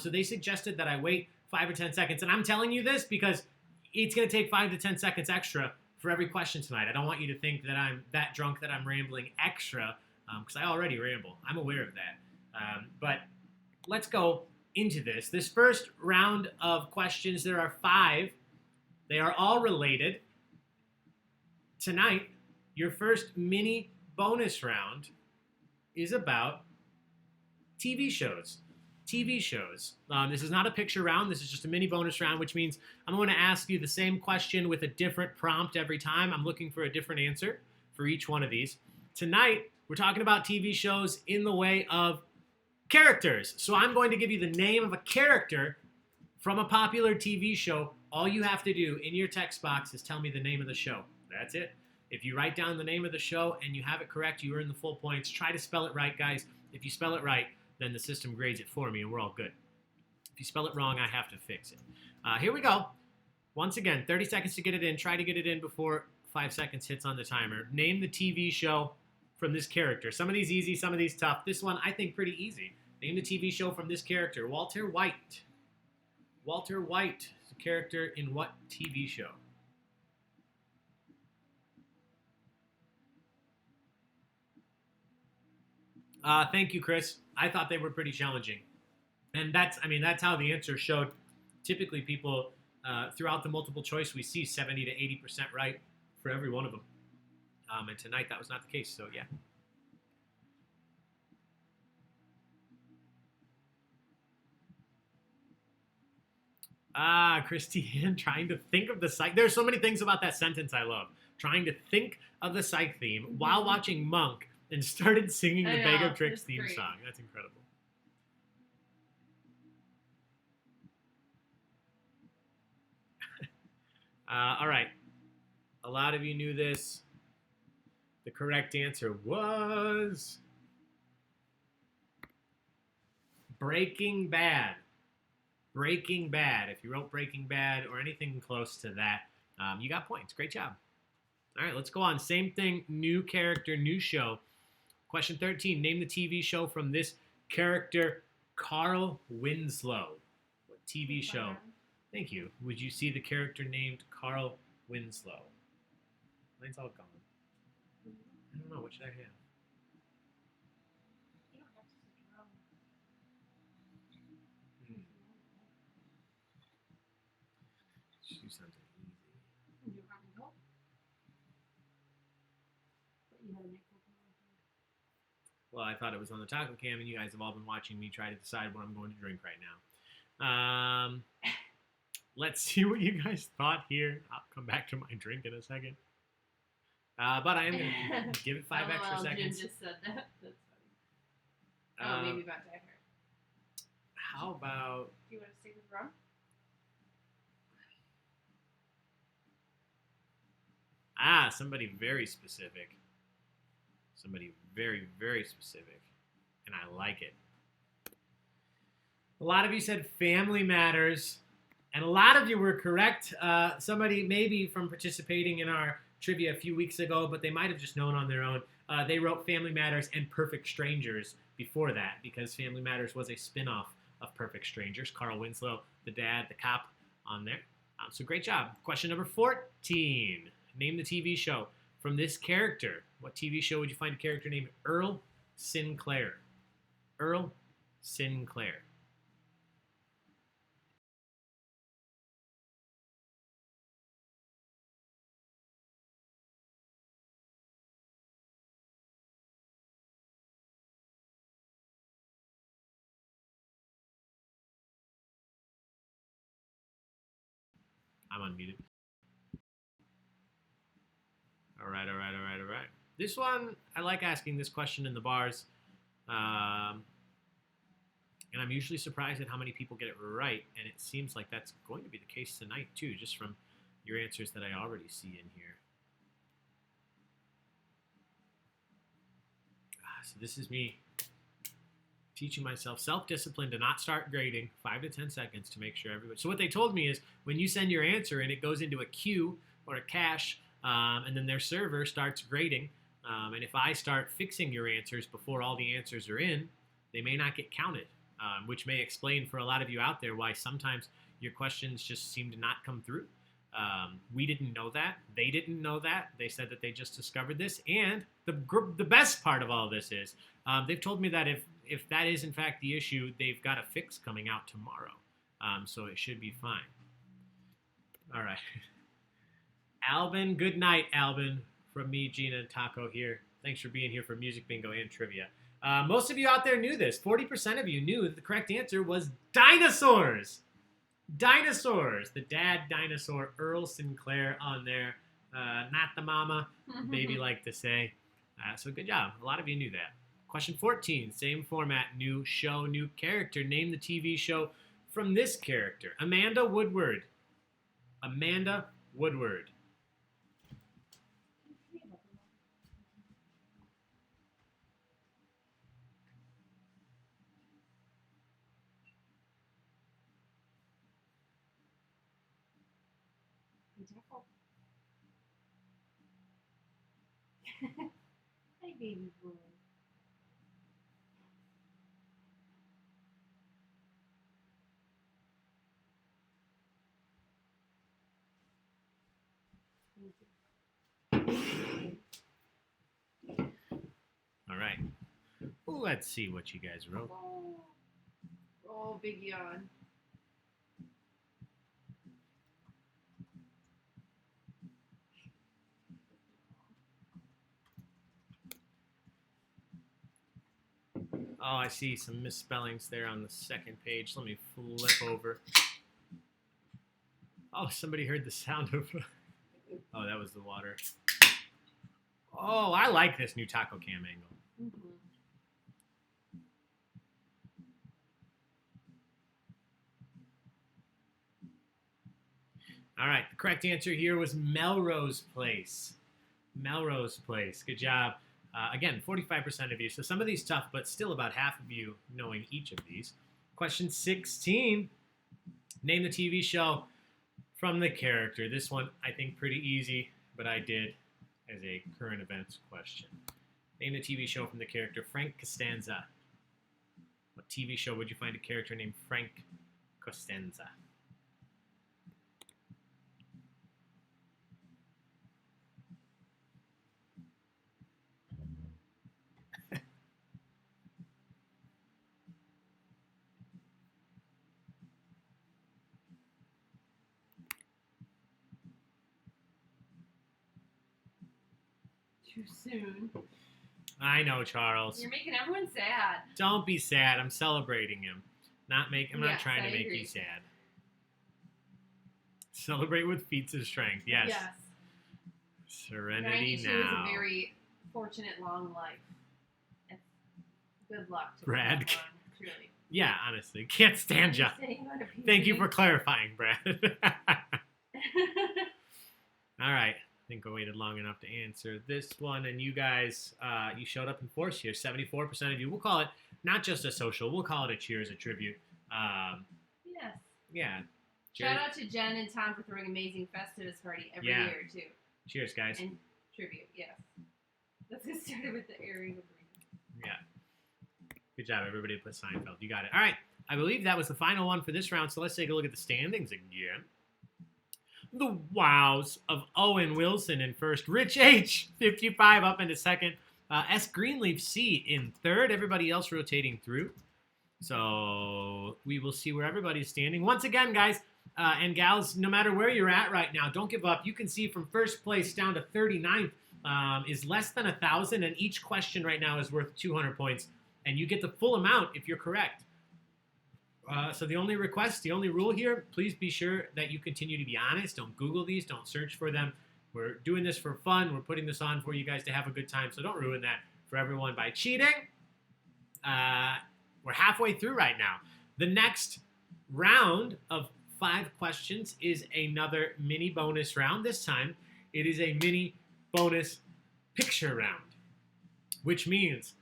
A: So they suggested that I wait 5 or 10 seconds. And I'm telling you this because it's going to take 5 to 10 seconds extra for every question tonight. I don't want you to think that I'm that drunk that I'm rambling extra, because I already ramble. I'm aware of that. But let's go into this. This first round of questions, there are 5. They are all related. Tonight, your first mini bonus round is about TV shows. TV shows. This is not a picture round. This is just a mini bonus round, which means I'm going to ask you the same question with a different prompt every time. I'm looking for a different answer for each one of these. Tonight, we're talking about TV shows in the way of characters. So I'm going to give you the name of a character from a popular TV show. All you have to do in your text box is tell me the name of the show. That's it. If you write down the name of the show and you have it correct, you earn the full points. Try to spell it right, guys. If you spell it right, then the system grades it for me and we're all good. If you spell it wrong, I have to fix it. Here we go. Once again, 30 seconds to get it in. Try to get it in before 5 seconds hits on the timer. Name the TV show from this character. Some of these easy, some of these tough. This one, I think, pretty easy. Name the TV show from this character. Walter White. Walter White is a character in what TV show? Thank you, Chris. I thought they were pretty challenging. And that's how the answer showed. Typically, people, throughout the multiple choice, we see 70 to 80% right for every one of them. And tonight, that was not the case, so yeah. Christiane, trying to think of the psych. There's so many things about that sentence I love. Trying to think of the psych theme while watching Monk and started singing the Baig of Tricks theme song. That's incredible. All right. A lot of you knew this. The correct answer was Breaking Bad. Breaking Bad. If you wrote Breaking Bad or anything close to that, you got points. Great job. All right, let's go on. Same thing, new character, new show. Question 13, name the TV show from this character, Carl Winslow. What TV show? Thank you. Would you see the character named Carl Winslow? Mine's all gone. I don't know. What should I have? Let's do something easy. Well, I thought it was on the taco cam, and you guys have all been watching me try to decide what I'm going to drink right now. Let's see what you guys thought here. I'll come back to my drink in a second. But I am going to give it 5 extra seconds.
C: Jim just said that. That's funny. Maybe about to hear.
A: How about...
C: Do you want to stick with rum?
A: Somebody very specific. Somebody very, very specific. And I like it. A lot of you said Family Matters. And a lot of you were correct. Somebody maybe from participating in our trivia a few weeks ago, but they might have just known on their own. They wrote Family Matters and Perfect Strangers before that because Family Matters was a spin-off of Perfect Strangers. Carl Winslow, the dad, the cop on there. So great job. Question number 14. Name the TV show from this character. What TV show would you find a character named Earl Sinclair? Earl Sinclair. I'm unmuted. All right. This one, I like asking this question in the bars. And I'm usually surprised at how many people get it right. And it seems like that's going to be the case tonight, too, just from your answers that I already see in here. So this is me teaching myself self-discipline to not start grading 5 to 10 seconds to make sure everybody... So what they told me is when you send your answer and it goes into a queue or cache, and then their server starts grading. And if I start fixing your answers before all the answers are in, they may not get counted, which may explain for a lot of you out there why sometimes your questions just seem to not come through. We didn't know that. They didn't know that. They said that they just discovered this. And the best part of all this is they've told me that if that is in fact the issue, they've got a fix coming out tomorrow. So it should be fine. All right. Albin, good night, Albin. From me, Gina, and Taco here. Thanks for being here for Music Bingo and Trivia. Most of you out there knew this. 40% of you knew that the correct answer was dinosaurs. Dinosaurs. The dad dinosaur, Earl Sinclair, on there. Not the mama, baby like to say. So good job. A lot of you knew that. Question 14. Same format. New show, new character. Name the TV show from this character. Amanda Woodward. Amanda Woodward.
C: Hi, baby boy.
A: All right. Let's see what you guys wrote.
C: Oh, big yawn.
A: Oh, I see some misspellings there on the second page. Let me flip over. Oh, somebody heard the sound of... Oh, that was the water. Oh, I like this new taco cam angle.
C: Mm-hmm.
A: All right, the correct answer here was Melrose Place. Melrose Place. Good job. Again, 45% of you. So some of these tough, but still about half of you knowing each of these. Question 16. Name the TV show from the character. This one, I think, pretty easy, but I did as a current events question. Name the TV show from the character Frank Costanza. What TV show would you find a character named Frank Costanza?
C: Too soon.
A: I know, Charles.
C: You're making everyone sad.
A: Don't be sad. I'm celebrating him. I'm not
C: Yes,
A: trying to
C: I
A: make
C: agree.
A: you sad. Celebrate with feats of strength. Yes. Serenity
C: 92
A: now.
C: is a very fortunate long life. And good luck to
A: Brad.
C: everyone, truly.
A: Yeah, honestly. Can't stand ya. Thank you for clarifying, Brad. All right. I think I waited long enough to answer this one. And you guys, you showed up in force here. 74% of you. We'll call it not just a social. We'll call it a cheers, a tribute.
C: Yes.
A: Yeah.
C: Shout out to Jen and Tom for throwing amazing Festivus party every
A: Yeah.
C: year, too.
A: Cheers, guys.
C: And tribute, yes. Let's get started with the airing of breathing.
A: Yeah. Good job, everybody that put Seinfeld. You got it. All right. I believe that was the final one for this round, so let's take a look at the standings again. The wows of Owen Wilson in first. Rich H, 55 up into second. S. Greenleaf C in third. Everybody else rotating through. So we will see where everybody's standing. Once again, guys and gals, no matter where you're at right now, don't give up. You can see from first place down to 39th is less than 1,000, and each question right now is worth 200 points. And you get the full amount if you're correct. So the only request, the only rule here, please be sure that you continue to be honest. Don't Google these. Don't search for them. We're doing this for fun. We're putting this on for you guys to have a good time. So don't ruin that for everyone by cheating. We're halfway through right now. The next round of 5 questions is another mini bonus round. This time, it is a mini bonus picture round, which means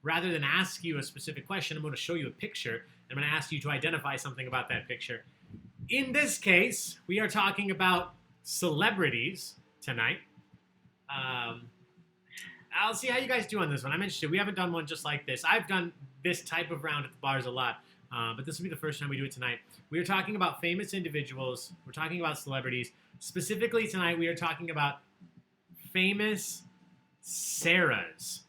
A: rather than ask you a specific question, I'm going to show you a picture. I'm going to ask you to identify something about that picture. In this case, we are talking about celebrities tonight. I'll see how you guys do on this one. I'm interested. We haven't done one just like this. I've done this type of round at the bars a lot, but this will be the first time we do it tonight. We are talking about famous individuals. We're talking about celebrities. Specifically tonight, we are talking about famous Sarahs.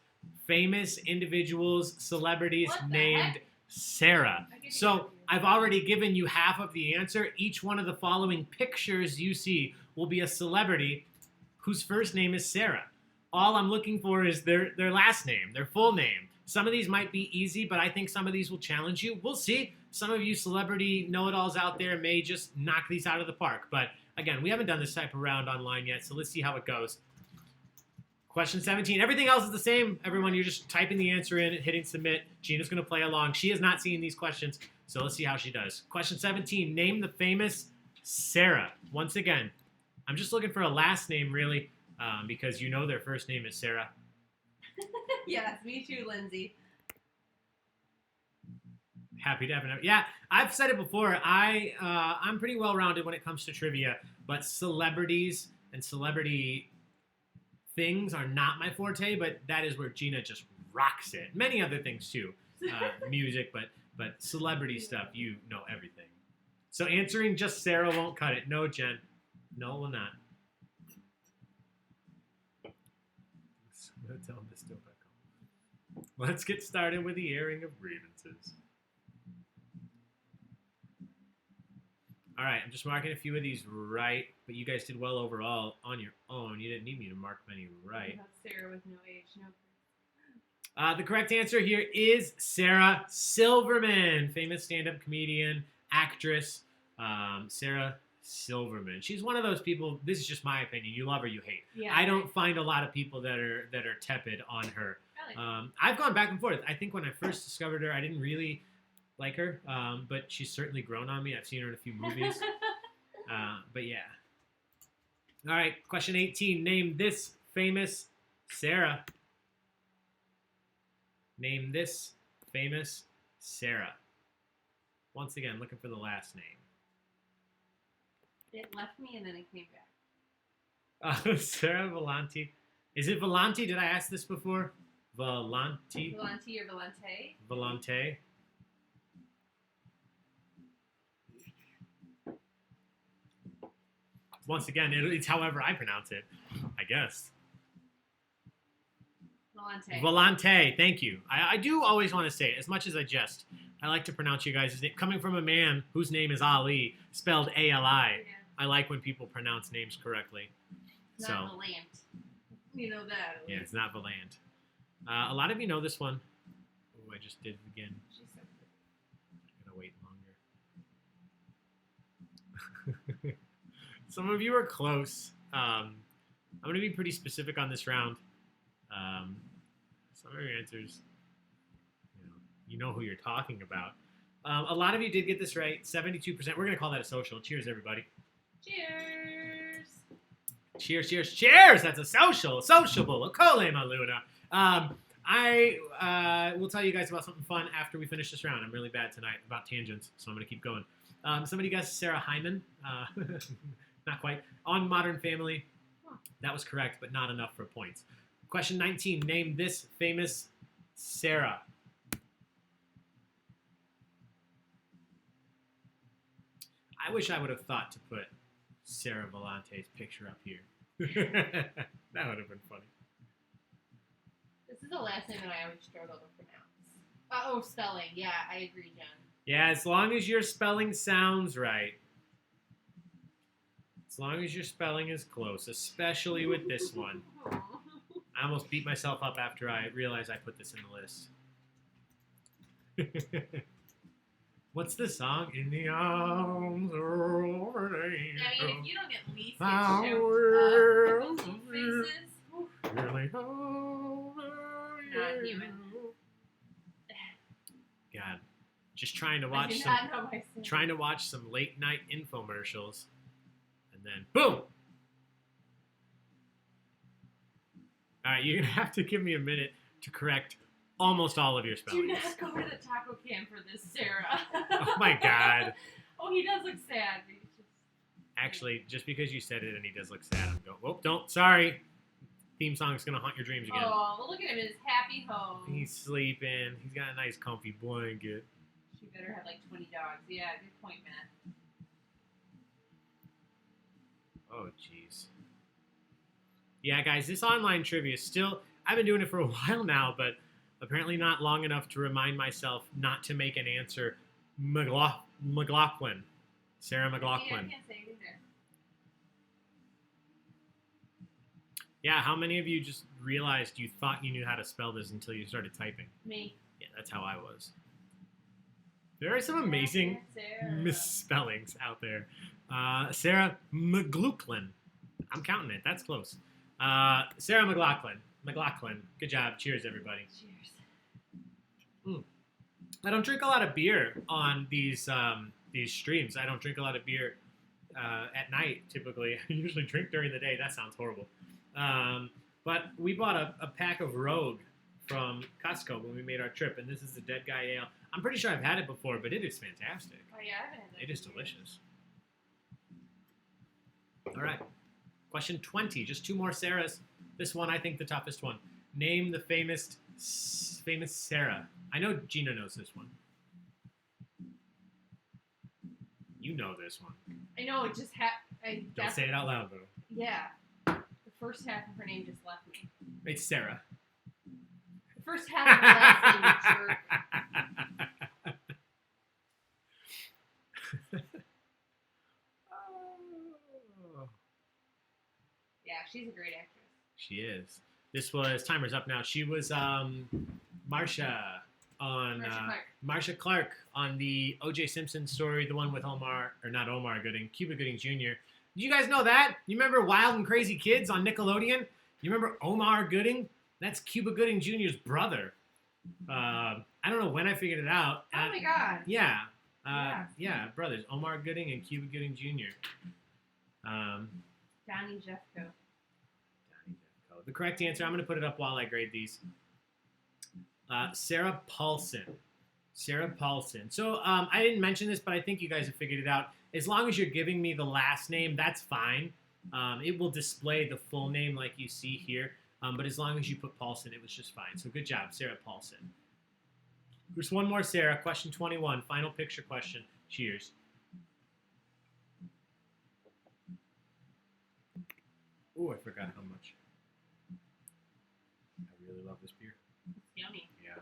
A: Famous individuals, celebrities named
C: heck?
A: Sarah. So I've already given you half of the answer. Each one of the following pictures you see will be a celebrity whose first name is Sarah. All I'm looking for is their last name, their full name. Some of these might be easy, but I think some of these will challenge you. We'll see. Some of you celebrity know-it-alls out there may just knock these out of the park. But again, we haven't done this type of round online yet, so let's see how it goes. Question 17. Everything else is the same. Everyone, you're just typing the answer in and hitting submit. Gina's going to play along. She has not seen these questions, so let's see how she does. Question 17. Name the famous Sarah. Once again, I'm just looking for a last name, really, because you know their first name is Sarah.
C: Yes, me too, Lindsay.
A: Happy to have an... Yeah, I've said it before. I'm pretty well-rounded when it comes to trivia, but celebrities and celebrity things are not my forte, but that is where Gina just rocks it. Many other things, too. Music, but celebrity stuff, you know everything. So answering just Sarah won't cut it. No, Jen. No, it will not. Let's get started with the airing of grievances. All right, I'm just marking a few of these right, but you guys did well overall on your own. You didn't need me to mark many right.
C: Sarah with no age, no.
A: The correct answer here is Sarah Silverman, famous stand-up comedian, actress, Sarah Silverman. She's one of those people. This is just my opinion. You love her, you hate.
C: Yeah,
A: I don't find a lot of people that are tepid on her. I've gone back and forth. I think when I first discovered her, I didn't really like her, but she's certainly grown on me. I've seen her in a few movies. But yeah. All right, question 18. Name this famous Sarah. Name this famous Sarah. Once again, looking for the last name.
C: It left me and then it came back.
A: Sarah Volante. Is it Volante? Did I ask this before? Volante.
C: Volante or Volante?
A: Volante. Once again, it's however I pronounce it, I guess.
C: Volante.
A: Volante. Thank you. I do always want to say it, as much as I jest. I like to pronounce you guys' name. Coming from a man whose name is Ali, spelled A-L-I.
C: Yeah.
A: I like when people pronounce names correctly.
C: Not Valant. You know that.
A: Yeah, it's not Valant. A lot of you know this one. Oh, I just did it again.
C: She's so pretty.
A: Gotta wait longer. Some of you are close. I'm going to be pretty specific on this round. Some of your answers, you know who you're talking about. A lot of you did get this right. 72%. We're going to call that a social. Cheers, everybody.
C: Cheers.
A: Cheers, cheers, cheers! That's a social, sociable, a cole maluna. I will tell you guys about something fun after we finish this round. I'm really bad tonight about tangents, so I'm going to keep going. Somebody guessed Sarah Hyman. Not quite. On Modern Family. That was correct, but not enough for points. Question 19. Name this famous Sarah. I wish I would have thought to put Sarah Volante's picture up here. That would have been funny.
C: This is the last name that I always struggle to pronounce. Spelling. Yeah, I agree, Jen.
A: Yeah, as long as your spelling sounds right. As long as your spelling is close, especially with this one. I almost beat myself up after I realized I put this in the list. What's the song? In the arms of an angel.
C: I mean, if you don't at least get those little faces.
A: Really
C: Not human.
A: God, just trying to
C: I
A: watch
C: do
A: some,
C: not know my sin.
A: trying to watch some late night infomercials, and then boom. All right, you're gonna have to give me a minute to correct almost all of your
C: Do
A: spellings.
C: not go to the taco can for this, Sarah.
A: Oh my God.
C: Oh, he does look sad. But he's just...
A: Actually, just because you said it and he does look sad, I'm going, oh, don't, sorry. Theme song's going to haunt your dreams again.
C: Oh, well, look at him in his happy home.
A: He's sleeping. He's got a nice comfy blanket.
C: She better have like 20 dogs. Yeah, good point, Matt.
A: Oh, jeez. Yeah, guys, this online trivia is still... I've been doing it for a while now, but apparently not long enough to remind myself not to make an answer McLaughlin. Sarah McLaughlin.
C: Yeah, I can't say it either.
A: Yeah, how many of you just realized you thought you knew how to spell this until you started typing?
C: Me.
A: Yeah, that's how I was. There are some amazing misspellings out there. Sarah McLaughlin. I'm counting it. That's close. Sarah McLaughlin. McLaughlin. Good job. Cheers, everybody.
C: Cheers.
A: I don't drink a lot of beer on these streams. I don't drink a lot of beer at night, typically. I usually drink during the day. That sounds horrible. But we bought a pack of Rogue from Costco when we made our trip, and this is the Dead Guy Ale. I'm pretty sure I've had it before, but it is fantastic.
C: Oh, yeah, I haven't had that.
A: It is delicious. All right. Question 20. Just 2 more Sarahs. This one, I think, the toughest one. Name the famous Sarah. I know Gina knows this one. You know this one.
C: I know, it just
A: Don't say it out loud, though.
C: Yeah. The first half of her name just left me.
A: It's Sarah.
C: The first half of her last name, jerk. Yeah, she's a great actress.
A: She is. This was, timer's up now. She was Marsha on Marsha Clark on the O.J. Simpson story, the one with not Gooding, Cuba Gooding Jr. Did you guys know that? You remember Wild and Crazy Kids on Nickelodeon? You remember Omar Gooding? That's Cuba Gooding Jr.'s brother. I don't know when I figured it out.
C: Oh my God.
A: Yeah. Brothers. Omar Gooding and Cuba Gooding Jr.
C: Donnie Jeffco.
A: The correct answer, I'm going to put it up while I grade these. Sarah Paulson. Sarah Paulson. So I didn't mention this, but I think you guys have figured it out. As long as you're giving me the last name, that's fine. It will display the full name like you see here. But as long as you put Paulson, it was just fine. So good job, Sarah Paulson. There's one more, Sarah. Question 21. Final picture question. Cheers. Oh, I forgot how much. I really love this beer.
C: It's yummy.
A: Yeah.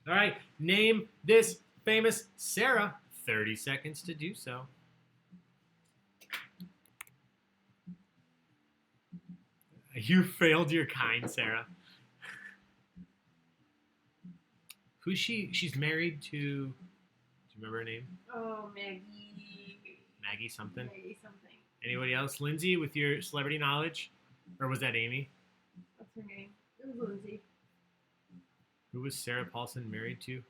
A: All right. Name this famous Sarah. 30 seconds to do so. You failed your kind, Sarah. Who's she? She's married to... Do you remember her name?
C: Oh, Maggie.
A: Maggie something?
C: Maggie something.
A: Anybody else? Lindsay, with your celebrity knowledge? Or was that Amy?
C: What's her name? It was Lindsay.
A: Who was Sarah Paulson married to?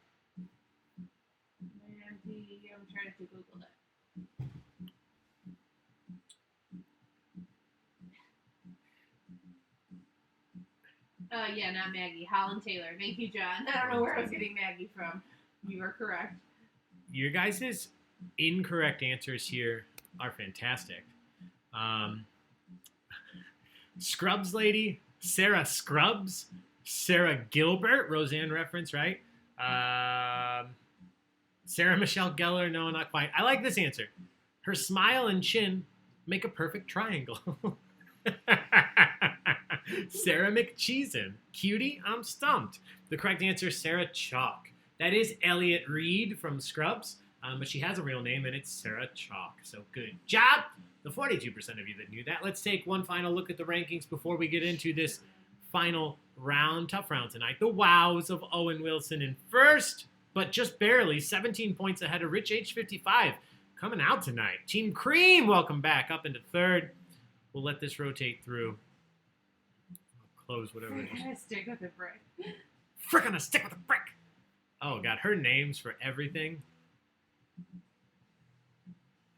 C: Maggie. I'm trying to Google that. Yeah, not Maggie. Holland Taylor. Thank you, John. I don't know where I was getting Maggie from. You are correct.
A: Your guys' incorrect answers here are fantastic. Scrubs lady, Sarah Scrubs, Sarah Gilbert, Roseanne reference, right? Sarah Michelle Gellar, no, not quite. I like this answer. Her smile and chin make a perfect triangle. Sarah McCheesin. Cutie, I'm stumped. The correct answer is Sarah Chalk. That is Elliot Reed from Scrubs, but she has a real name, and it's Sarah Chalk. So good job. The 42% of you that knew that. Let's take one final look at the rankings before we get into this final round. Tough round tonight. The Wows of Owen Wilson in first, but just barely 17 points ahead of Rich H55 coming out tonight. Team Cream, welcome back up into third. We'll let this rotate through. Close whatever it is.
C: Frick, stick with the brick.
A: Frick on a stick with a brick. Oh, God. Her names for everything.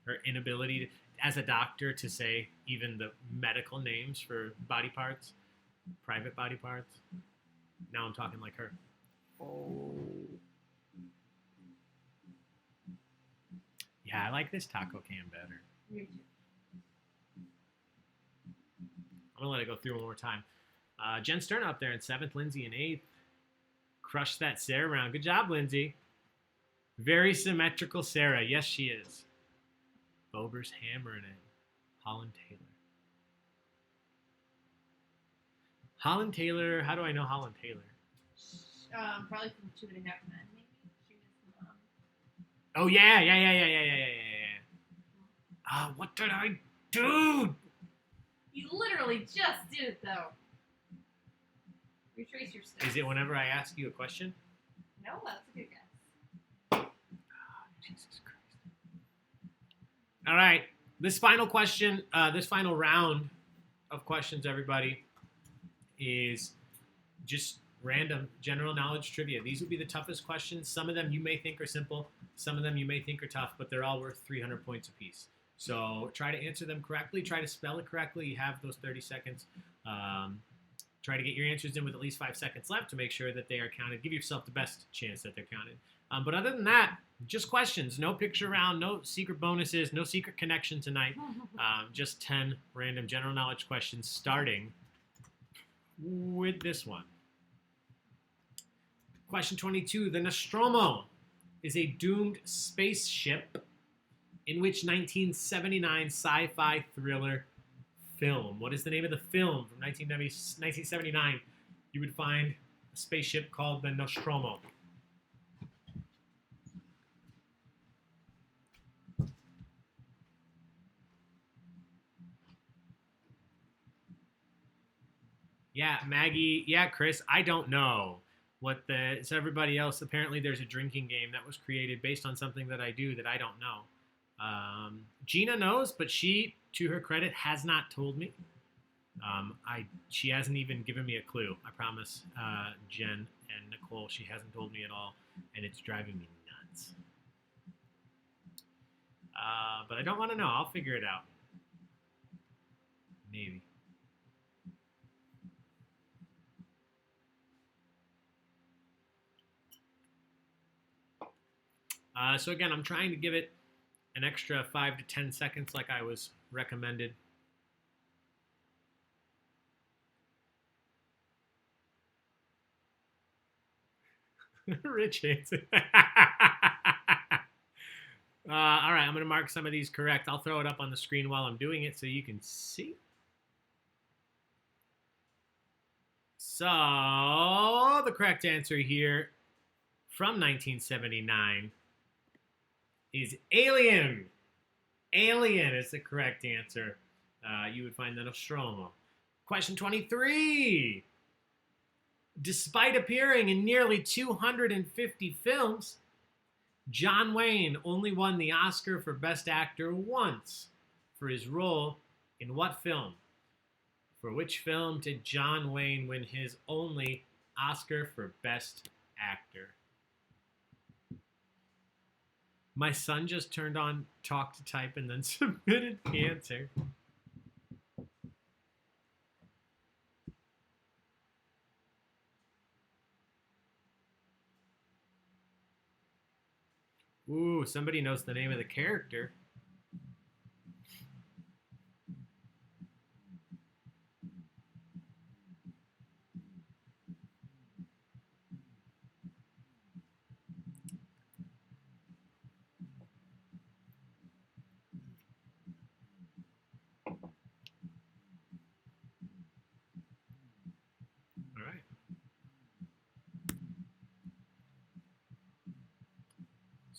A: Her inability, as a doctor, to say even the medical names for body parts. Private body parts. Now I'm talking like her. Oh. Yeah, I like this taco can better.
C: Me too.
A: I'm gonna let it go through one more time. Jen Stern up there in 7th, Lindsay in 8th. Crushed that Sarah round. Good job, Lindsay. Very symmetrical Sarah. Yes, she is. Bober's hammering it. Holland Taylor. Holland Taylor. How do I know Holland Taylor?
C: Probably from 2.5 Men, maybe. She was the mom.
A: Oh, yeah. What did I do?
C: You literally just did it, though. Retrace your steps.
A: Is it whenever I ask you a question?
C: No, that's a good guess.
A: Jesus Christ. All right. This final question, this final round of questions, everybody, is just random general knowledge trivia. These will be the toughest questions. Some of them you may think are simple. Some of them you may think are tough, but they're all worth 300 points apiece. So try to answer them correctly. Try to spell it correctly. You have those 30 seconds. Try to get your answers in with at least 5 seconds left to make sure that they are counted. Give yourself the best chance that they're counted. But other than that, just questions. No picture round, no secret bonuses, no secret connection tonight. Just 10 random general knowledge questions starting with this one. Question 22. The Nostromo is a doomed spaceship in which 1979 sci-fi thriller film. What is the name of the film from 1979? You would find a spaceship called the Nostromo. Yeah, Maggie. Yeah, Chris. I don't know what it's everybody else. Apparently, there's a drinking game that was created based on something that I do that I don't know. Gina knows, but she, to her credit, has not told me. She hasn't even given me a clue. I promise, Jen and Nicole, she hasn't told me at all, and it's driving me nuts. But I don't want to know. I'll figure it out. Maybe. So again, I'm trying to give it an extra 5 to 10 seconds like I was recommended. Rich answer. All right, I'm going to mark some of these correct. I'll throw it up on the screen while I'm doing it so you can see. So the correct answer here from 1979 is Alien. Alien is the correct answer. You would find the Nostromo. Question 23. Despite appearing in nearly 250 films, John Wayne only won the Oscar for Best Actor once for his role in what film? For which film did John Wayne win his only Oscar for Best Actor? My son just turned on Talk to Type and then submitted the answer. Ooh, somebody knows the name of the character.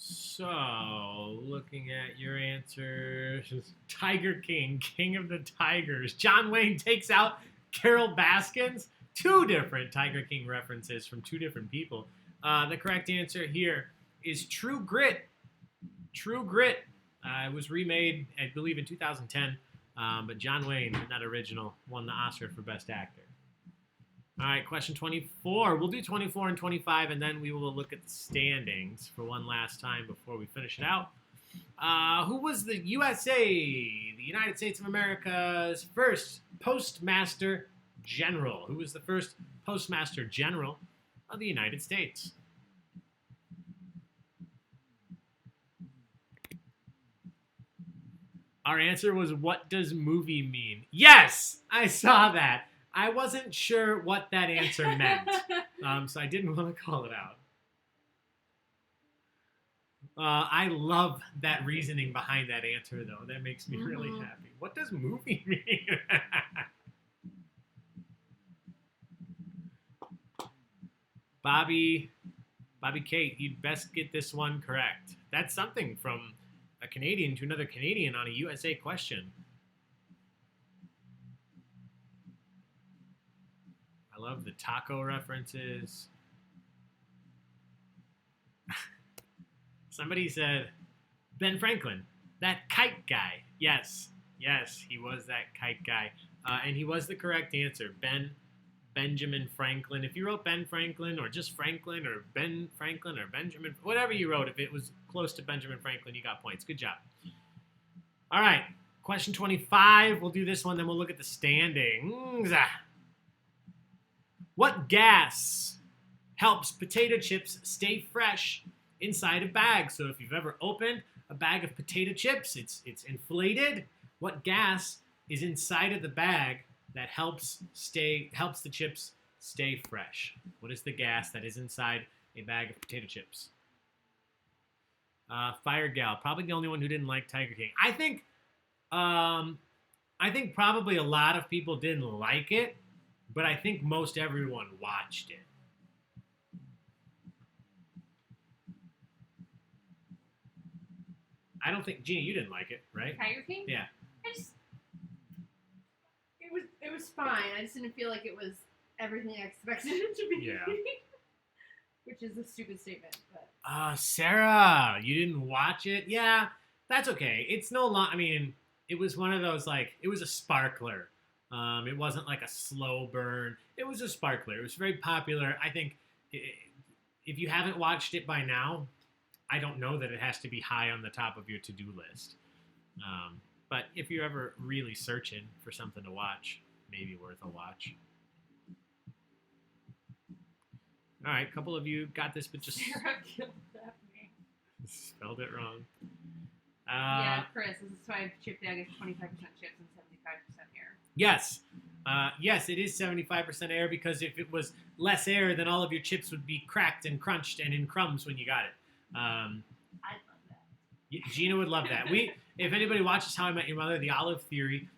A: So, looking at your answers, Tiger King, King of the Tigers. John Wayne takes out Carol Baskins. 2 different Tiger King references from 2 different people. The correct answer here is True Grit. True Grit. It was remade, I believe, in 2010. But John Wayne, that original, won the Oscar for Best Actor. All right, question 24. We'll do 24 and 25, and then we will look at the standings for one last time before we finish it out. Who was the USA, the United States of America's first Postmaster General? Who was the first Postmaster General of the United States? Our answer was, what does movie mean? Yes, I saw that. I wasn't sure what that answer meant, so I didn't want to call it out. I love that reasoning behind that answer, though. That makes me really happy. What does movie mean? Bobby Kate, you'd best get this one correct. That's something from a Canadian to another Canadian on a USA question. I love the taco references. Somebody said, Ben Franklin, that kite guy. Yes, he was that kite guy. And he was the correct answer. Benjamin Franklin. If you wrote Ben Franklin or just Franklin or Ben Franklin or Benjamin, whatever you wrote, if it was close to Benjamin Franklin, you got points. Good job. All right, question 25. We'll do this one, then we'll look at the standings. What gas helps potato chips stay fresh inside a bag? So if you've ever opened a bag of potato chips, it's inflated. What gas is inside of the bag that helps the chips stay fresh? What is the gas that is inside a bag of potato chips? Fire Gal, probably the only one who didn't like Tiger King. I think probably a lot of people didn't like it, but I think most everyone watched it. I don't think, Gina, you didn't like it, right?
C: Tiger King?
A: Yeah.
C: It was fine. I just didn't feel like it was everything I expected it to be.
A: Yeah.
C: Which is a stupid statement, but.
A: Sarah, you didn't watch it? Yeah, that's okay. It's no long. I mean, it was one of those, like, it was a sparkler. It wasn't like a slow burn. It was a sparkler. It was very popular. I think if you haven't watched it by now, I don't know that it has to be high on the top of your to-do list. But if you're ever really searching for something to watch, maybe worth a watch. All right, a couple of you got this, but just
C: Sarah killed that name.
A: Spelled it wrong.
C: Yeah, Chris, this is why chipped egg is 25% chips and 75% air.
A: Yes. Yes, it is 75% air, because if it was less air, then all of your chips would be cracked and crunched and in crumbs when you got it.
C: I love that.
A: Gina would love that. If anybody watches How I Met Your Mother, the olive theory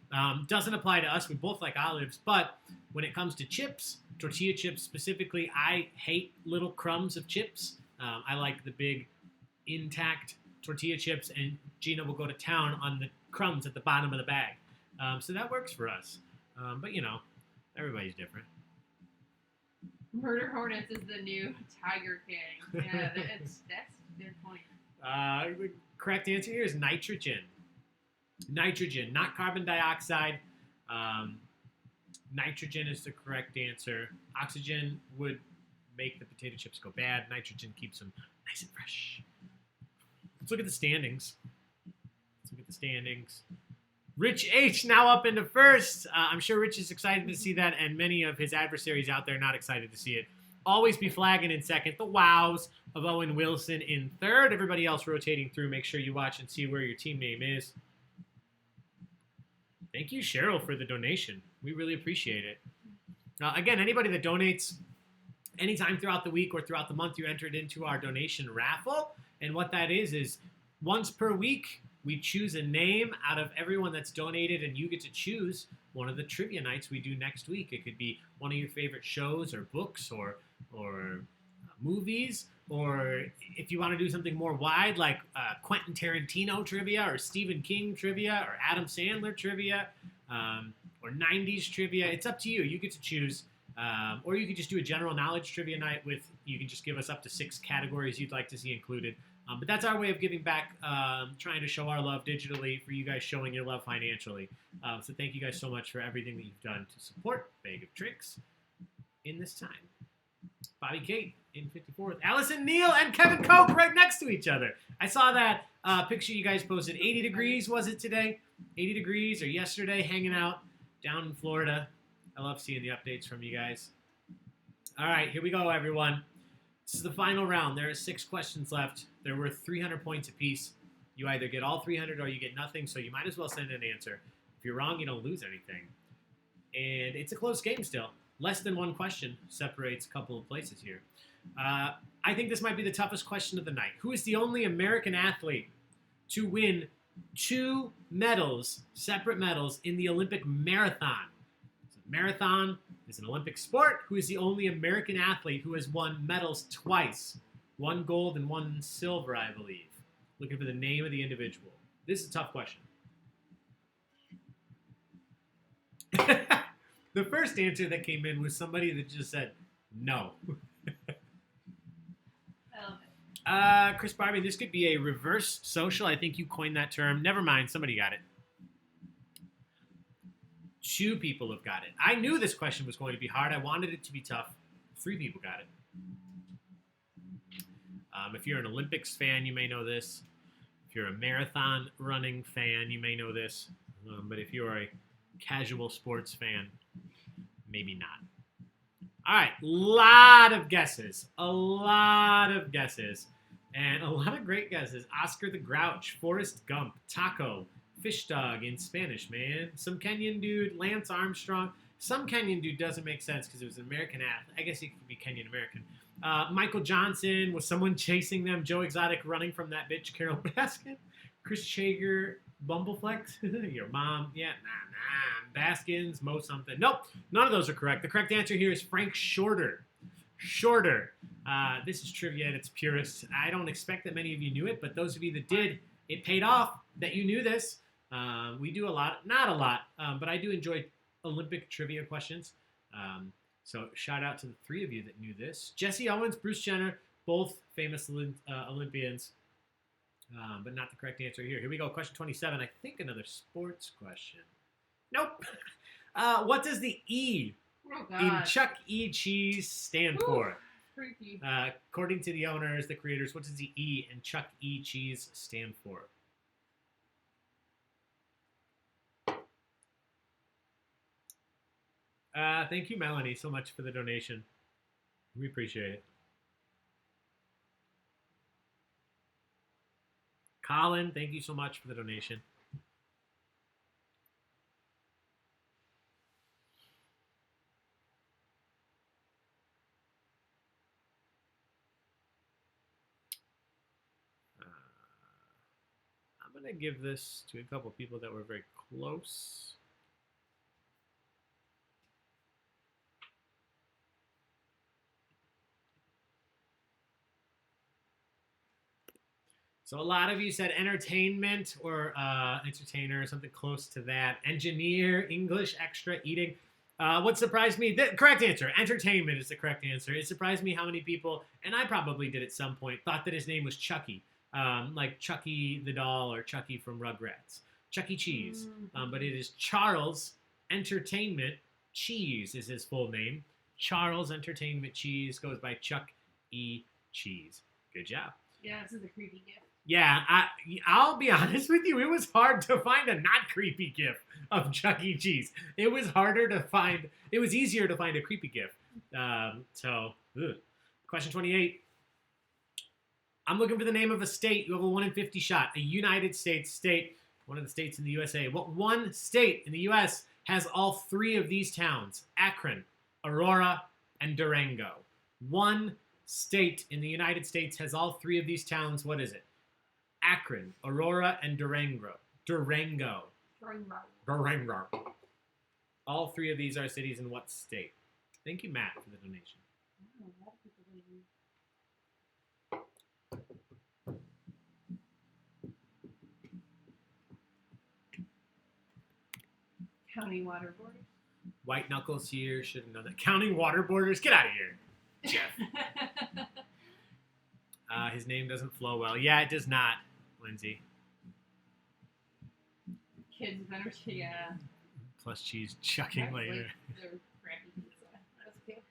A: doesn't apply to us. We both like olives, but when it comes to chips, tortilla chips specifically, I hate little crumbs of chips. I like the big, intact tortilla chips, and Gina will go to town on the crumbs at the bottom of the bag. So that works for us. But, you know, everybody's different.
C: Murder Hornets is the new Tiger King. Yeah, that's a good point.
A: The correct answer here is nitrogen. Nitrogen, not carbon dioxide. Nitrogen is the correct answer. Oxygen would make the potato chips go bad. Nitrogen keeps them nice and fresh. Let's look at the standings. Rich H now up into first. I'm sure Rich is excited to see that, and many of his adversaries out there not excited to see it. Always Be Flagging in second. The Wows of Owen Wilson in third. Everybody else rotating through. Make sure you watch and see where your team name is. Thank you, Cheryl, for the donation. We really appreciate it. Again, anybody that donates anytime throughout the week or throughout the month, you entered into our donation raffle. And what that is once per week, we choose a name out of everyone that's donated, and you get to choose one of the trivia nights we do next week. It could be one of your favorite shows or books or movies, or if you want to do something more wide, like Quentin Tarantino trivia or Stephen King trivia or Adam Sandler trivia or 90s trivia. It's up to you. You get to choose. Or you could just do a general knowledge trivia night you can just give us up to 6 categories you'd like to see included. But that's our way of giving back, trying to show our love digitally for you guys showing your love financially. So thank you guys so much for everything that you've done to support Baig of Tricks in this time. Bobby Kate in 54th. Allison Neal and Kevin Koch right next to each other. I saw that picture you guys posted. 80 degrees, was it today? 80 degrees or yesterday, hanging out down in Florida. I love seeing the updates from you guys. All right, here we go, everyone. This is the final round. There are 6 questions left. They're worth 300 points apiece. You either get all 300 or you get nothing, so you might as well send an answer. If you're wrong, you don't lose anything. And it's a close game still. Less than one question separates a couple of places here. I think this might be the toughest question of the night. Who is the only American athlete to win 2 medals, separate medals, in the Olympic marathon? So marathon is an Olympic sport. Who is the only American athlete who has won medals twice? 1 gold and 1 silver, I believe. Looking for the name of the individual. This is a tough question. The first answer that came in was somebody that just said no. Chris Barbie, this could be a reverse social. I think you coined that term. Never mind. Somebody got it. 2 people have got it. I knew this question was going to be hard. I wanted it to be tough. 3 people got it. If you're an Olympics fan, you may know this. If you're a marathon running fan, you may know this. But if you're a casual sports fan, maybe not. All right, lot of guesses. A lot of guesses. And a lot of great guesses. Oscar the Grouch, Forrest Gump, Taco, Fish Dog in Spanish, man. Some Kenyan dude, Lance Armstrong. Some Kenyan dude doesn't make sense because it was an American athlete. I guess he could be Kenyan American. Michael Johnson, was someone chasing them? Joe Exotic running from that bitch, Carol Baskin. Chris Chager, Bumbleflex. Your mom. Yeah, nah. Baskins, Mo something. Nope, none of those are correct. The correct answer here is Frank Shorter. Shorter. This is trivia at its purest. I don't expect that many of you knew it, but those of you that did, it paid off that you knew this. We do a lot, not a lot, but I do enjoy Olympic trivia questions. So shout out to the 3 of you that knew this. Jesse Owens, Bruce Jenner, both famous Olympians, but not the correct answer here. Here we go, question 27. I think another sports question. Nope. What does the E in Chuck E. Cheese stand for?
C: Freaky.
A: According to the owners, the creators, what does the E in Chuck E. Cheese stand for? Thank you, Melanie, so much for the donation. We appreciate it. Colin, thank you so much for the donation. I'm going to give this to a couple of people that were very close. So a lot of you said entertainment or entertainer or something close to that. Engineer, English, extra, eating. What surprised me, the correct answer, entertainment is the correct answer. It surprised me how many people, and I probably did at some point, thought that his name was Chucky. Like Chucky the doll or Chucky from Rugrats. Chuck E. Cheese. But it is Charles Entertainment Cheese is his full name. Charles Entertainment Cheese goes by Chuck E. Cheese. Good job.
C: Yeah, this is a creepy gift.
A: Yeah, I'll be honest with you. It was hard to find a not creepy gif of Chuck E. Cheese. It was harder to find. It was easier to find a creepy gif. Question 28. I'm looking for the name of a state. You have a 1 in 50 shot. A United States state. One of the states in the USA. What one state in the U.S. has all 3 of these towns? Akron, Aurora, and Durango. One state in the United States has all 3 of these towns. What is it? Akron, Aurora, and Durango. Durango. All 3 of these are cities in what state? Thank you, Matt, for the donation.
C: County water borders.
A: White Knuckles here. Should have known that. Counting water borders. Get out of here, Jeff. His name doesn't flow well. Yeah, it does not, Lindsay.
C: Kids better, yeah.
A: Plus cheese chucking later.
C: They're crappy pizza. That's okay.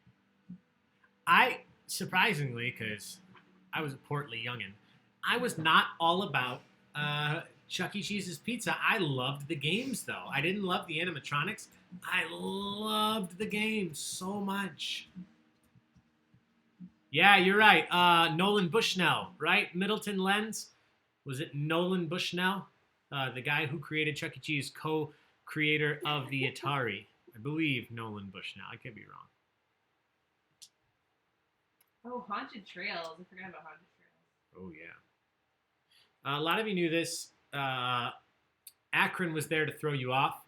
A: I, surprisingly, because I was a portly youngin', I was not all about Chuck E. Cheese's pizza. I loved the games, though. I didn't love the animatronics. I loved the games so much. Yeah, you're right. Nolan Bushnell, right? Middleton Lens. Was it Nolan Bushnell, the guy who created Chuck E. Cheese, co-creator of the Atari? I believe Nolan Bushnell. I could be wrong.
C: Oh, Haunted Trails. I forgot about Haunted Trails.
A: Oh, yeah. A lot of you knew this. Akron was there to throw you off,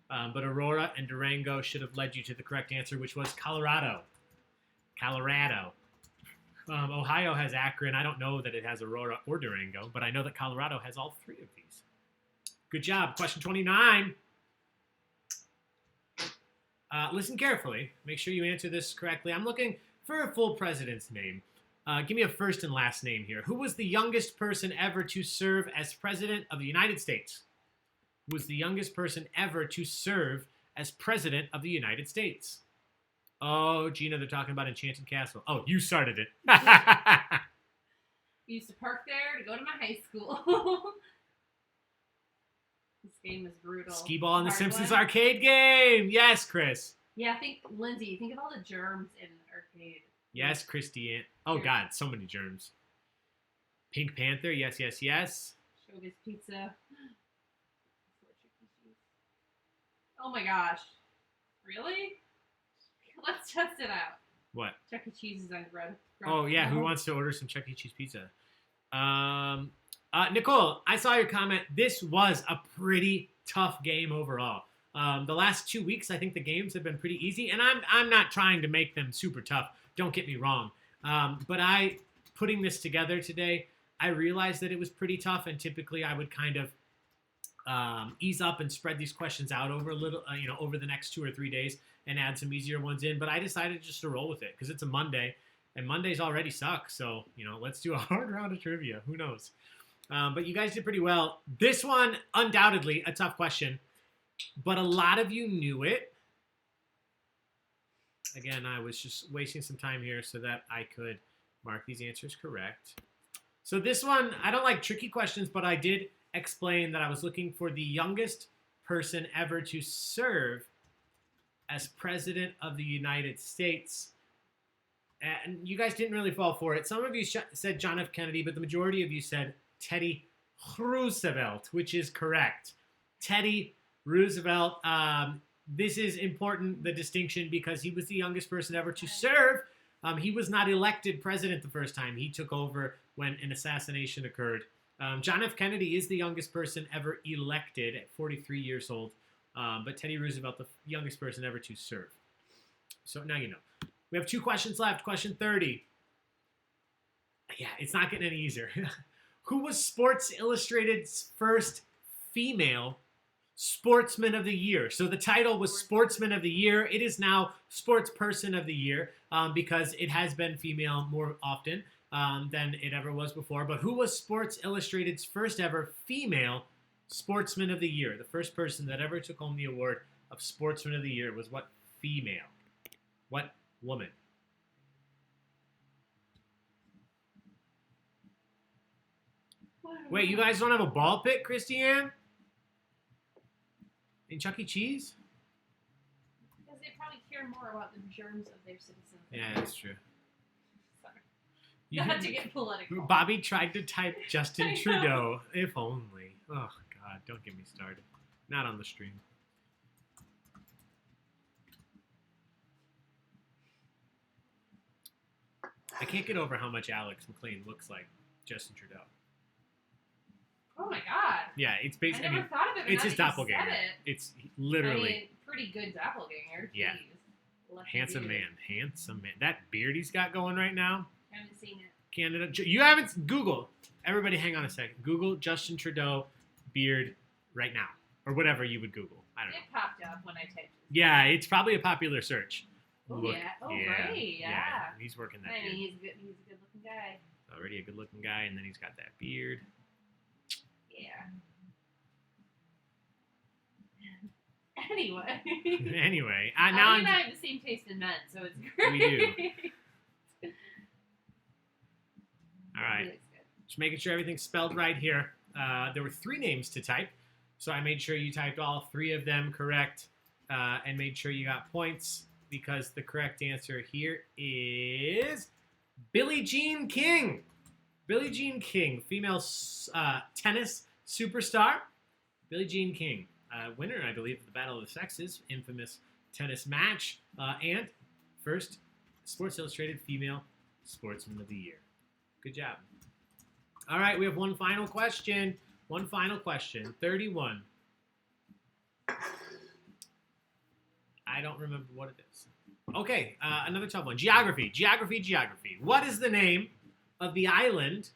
A: but Aurora and Durango should have led you to the correct answer, which was Colorado. Ohio has Akron. I don't know that it has Aurora or Durango, but I know that Colorado has all three of these. Good job. Question 29. Listen carefully. Make sure you answer this correctly. I'm looking for a full president's name. Give me a first and last name here. Who was the youngest person ever to serve as president of the United States? Who was the youngest person ever to serve as president of the United States? Oh, Gina, they're talking about Enchanted Castle. Oh, you started it.
C: I used to park there to go to my high school. This game is brutal.
A: Skee Ball in the
C: Hard
A: Simpsons
C: one.
A: arcade game. Yes, Chris.
C: Yeah, I think, Lindsay, think of all the germs in arcade.
A: Yes, Christiane. Oh, God, so many germs. Pink Panther. Yes, yes, yes.
C: Showbiz Pizza. Oh my gosh. Really? Let's test it out.
A: What?
C: Chuck E. Cheese is on Grub.
A: Oh, yeah. Who wants to order some Chuck E. Cheese pizza? Nicole, I saw your comment. This was a pretty tough game overall. The last 2 weeks, I think the games have been pretty easy, and I'm not trying to make them super tough. Don't get me wrong. But putting this together today, I realized that it was pretty tough, and typically I would kind of ease up and spread these questions out over a little, over the next 2 or 3 days and add some easier ones in. But I decided just to roll with it because it's a Monday, and Mondays already suck. So, let's do a hard round of trivia. Who knows? But you guys did pretty well. This one, undoubtedly, a tough question, but a lot of you knew it. Again, I was just wasting some time here so that I could mark these answers correct. So this one, I don't like tricky questions, but I did explain that I was looking for the youngest person ever to serve as president of the United States. And you guys didn't really fall for it. Some of you said John F. Kennedy, but the majority of you said Teddy Roosevelt, which is correct. Teddy Roosevelt. This is important, the distinction, because he was the youngest person ever to serve. He was not elected president the first time. He took over when an assassination occurred. John F. Kennedy is the youngest person ever elected at 43 years old. But Teddy Roosevelt, the youngest person ever to serve. So now you know. We have 2 questions left. Question 30. Yeah, it's not getting any easier. Who was Sports Illustrated's first female Sportsman of the Year? So the title was Sportsman of the Year. It is now Sportsperson of the Year because it has been female more often than it ever was before. But who was Sports Illustrated's first ever female Sportsman of the Year? The first person that ever took home the award of Sportsman of the Year was what female? What woman? Wait, you guys don't have a ball pit, Christiane? In Chuck E. Cheese?
C: Because they probably care more about the germs of their citizens.
A: Yeah, that's true.
C: Sorry. Not to get political.
A: Bobby tried to type Justin Trudeau. If only. Oh, God, don't get me started. Not on the stream. I can't get over how much Alex McLean looks like Justin Trudeau.
C: Oh my God.
A: Yeah, it's basically.
C: I never thought of it.
A: It's his
C: now that you
A: doppelganger.
C: said it.
A: It's literally.
C: I mean, pretty good doppelganger.
A: Yeah.
C: Jeez. Lucky
A: Handsome
C: dude.
A: man. Handsome man. That beard he's got going right now.
C: I haven't seen it.
A: Canada. You haven't. Google. Everybody hang on a second. Google Justin Trudeau beard right now. Or whatever you would Google. I don't know.
C: It popped up when I typed it.
A: Yeah, it's probably a popular search.
C: Oh, yeah. Oh, great. Yeah.
A: He's working that
C: I mean,
A: beard.
C: he's a good looking guy.
A: Already a good looking guy, and then he's got that beard.
C: Yeah. Anyway.
A: Anyway,
C: now
A: now
C: you and I
A: I'm.
C: have the same taste in men, so it's great.
A: We do. All right.
C: Looks good.
A: Just making sure everything's spelled right here. There were 3 names to type, so I made sure you typed all 3 of them correct and made sure you got points because the correct answer here is Billie Jean King. Billie Jean King, female tennis superstar. Billie Jean King, winner, I believe, of the Battle of the Sexes, infamous tennis match, and first Sports Illustrated Female Sportsman of the Year. Good job. All right, we have one final question. 31. I don't remember what it is. Okay, another tough one. Geography. What is the name of the island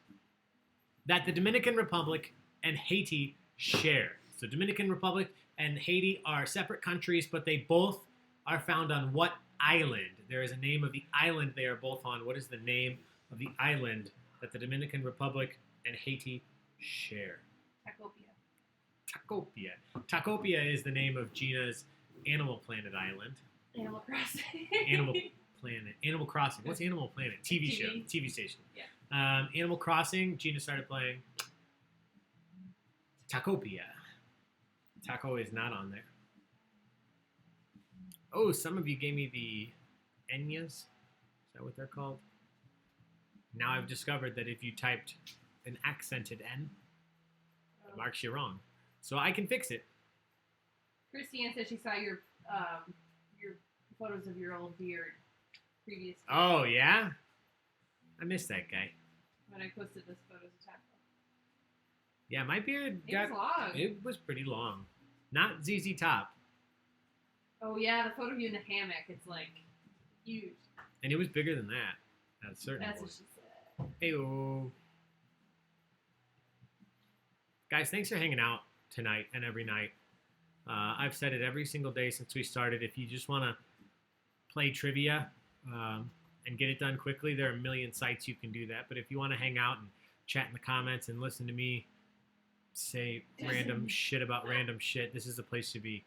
A: that the Dominican Republic and Haiti share? So Dominican Republic and Haiti are separate countries, but they both are found on what island? There is a name of the island they are both on. What is the name of the island that the Dominican Republic and Haiti share? Tacopia is the name of Gina's Animal Planet island.
C: Animal Crossing.
A: Animal Crossing. What's Animal Planet? TV station.
C: Yeah.
A: Animal Crossing. Gina started playing Tacopia. Taco is not on there. Oh, some of you gave me the Enyas. Is that what they're called? Now I've discovered that if you typed an accented N, it marks you wrong. So I can fix it.
C: Christiane said she saw your photos of your old beard previously.
A: Oh, yeah? I missed that guy.
C: When I posted this photos of Taco.
A: Yeah, my beard
C: It was long.
A: It was pretty long. Not ZZ Top.
C: Oh, yeah, the photo of you in the hammock, it's like huge.
A: And it was bigger than that. At a certain
C: That's
A: point.
C: what she said.
A: Hey-o. Guys, thanks for hanging out tonight and every night. I've said it every single day since we started. If you just want to play trivia and get it done quickly, there are a million sites you can do that. But if you want to hang out and chat in the comments and listen to me say random shit about random shit, this is the place to be.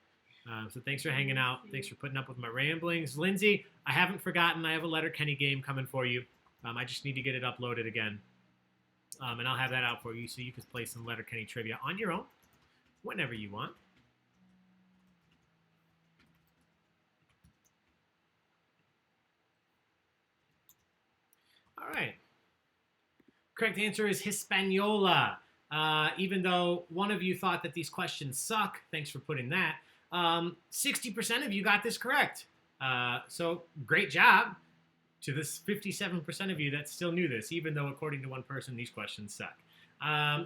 A: So thanks for hanging out. Thanks for putting up with my ramblings. Lindsay, I haven't forgotten. I have a Letterkenny game coming for you. I just need to get it uploaded again. And I'll have that out for you so you can play some Letterkenny trivia on your own whenever you want. All right. Correct answer is Hispaniola. Even though one of you thought that these questions suck, thanks for putting that. 60% of you got this correct. So great job to this 57% of you that still knew this, even though according to one person, these questions suck.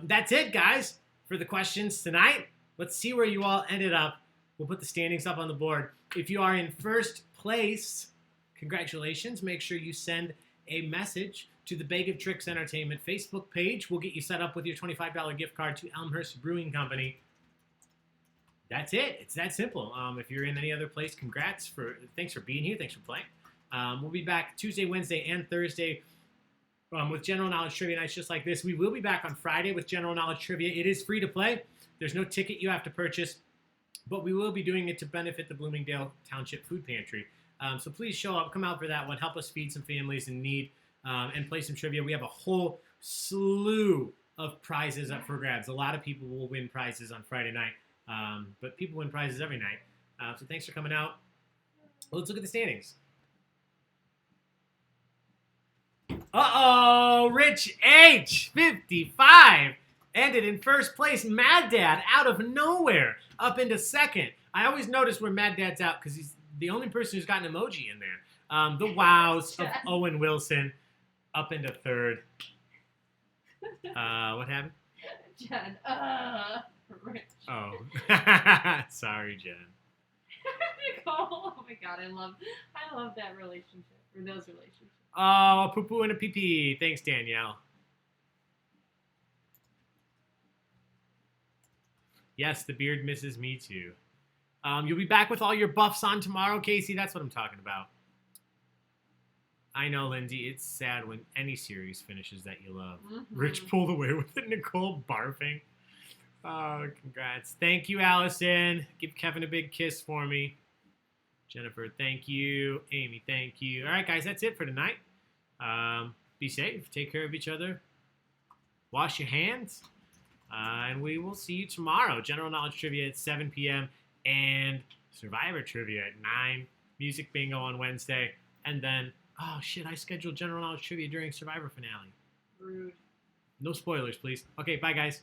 A: That's it, guys, for the questions tonight. Let's see where you all ended up. We'll put the standings up on the board. If you are in first place, congratulations. Make sure you send a message to the Baig of Tricks Entertainment Facebook page. We'll get you set up with your $25 gift card to Elmhurst Brewing Company. That's it. It's that simple. If you're in any other place, congrats. Thanks for being here. Thanks for playing. We'll be back Tuesday, Wednesday, and Thursday with General Knowledge Trivia nights just like this. We will be back on Friday with General Knowledge Trivia. It is free to play. There's no ticket you have to purchase, but we will be doing it to benefit the Bloomingdale Township Food Pantry. So please show up. Come out for that one. Help us feed some families in need and play some trivia. We have a whole slew of prizes up for grabs. A lot of people will win prizes on Friday night, but people win prizes every night. So thanks for coming out. Let's look at the standings. Uh-oh, Rich H, 55, ended in first place. Mad Dad, out of nowhere, up into second. I always notice where Mad Dad's out because he's the only person who's got an emoji in there. The wows of Owen Wilson, up into third. What happened?
C: Jen, Rich.
A: Oh, sorry, Jen.
C: Nicole, oh my God, I love that relationship, or those relationships.
A: Oh, poo-poo and a pee-pee. Thanks, Danielle. Yes, the beard misses me too. You'll be back with all your buffs on tomorrow, Casey. That's what I'm talking about. I know, Lindsay. It's sad when any series finishes that you love. Mm-hmm. Rich pulled away with it. Nicole barfing. Oh, congrats. Thank you, Allison. Give Kevin a big kiss for me. Jennifer, thank you. Amy, thank you. All right, guys, that's it for tonight. Be safe. Take care of each other. Wash your hands. And we will see you tomorrow. General Knowledge Trivia at 7 p.m. and Survivor Trivia at 9. Music Bingo on Wednesday. And then, oh, shit, I scheduled General Knowledge Trivia during Survivor finale.
C: Rude.
A: No spoilers, please. Okay, bye, guys.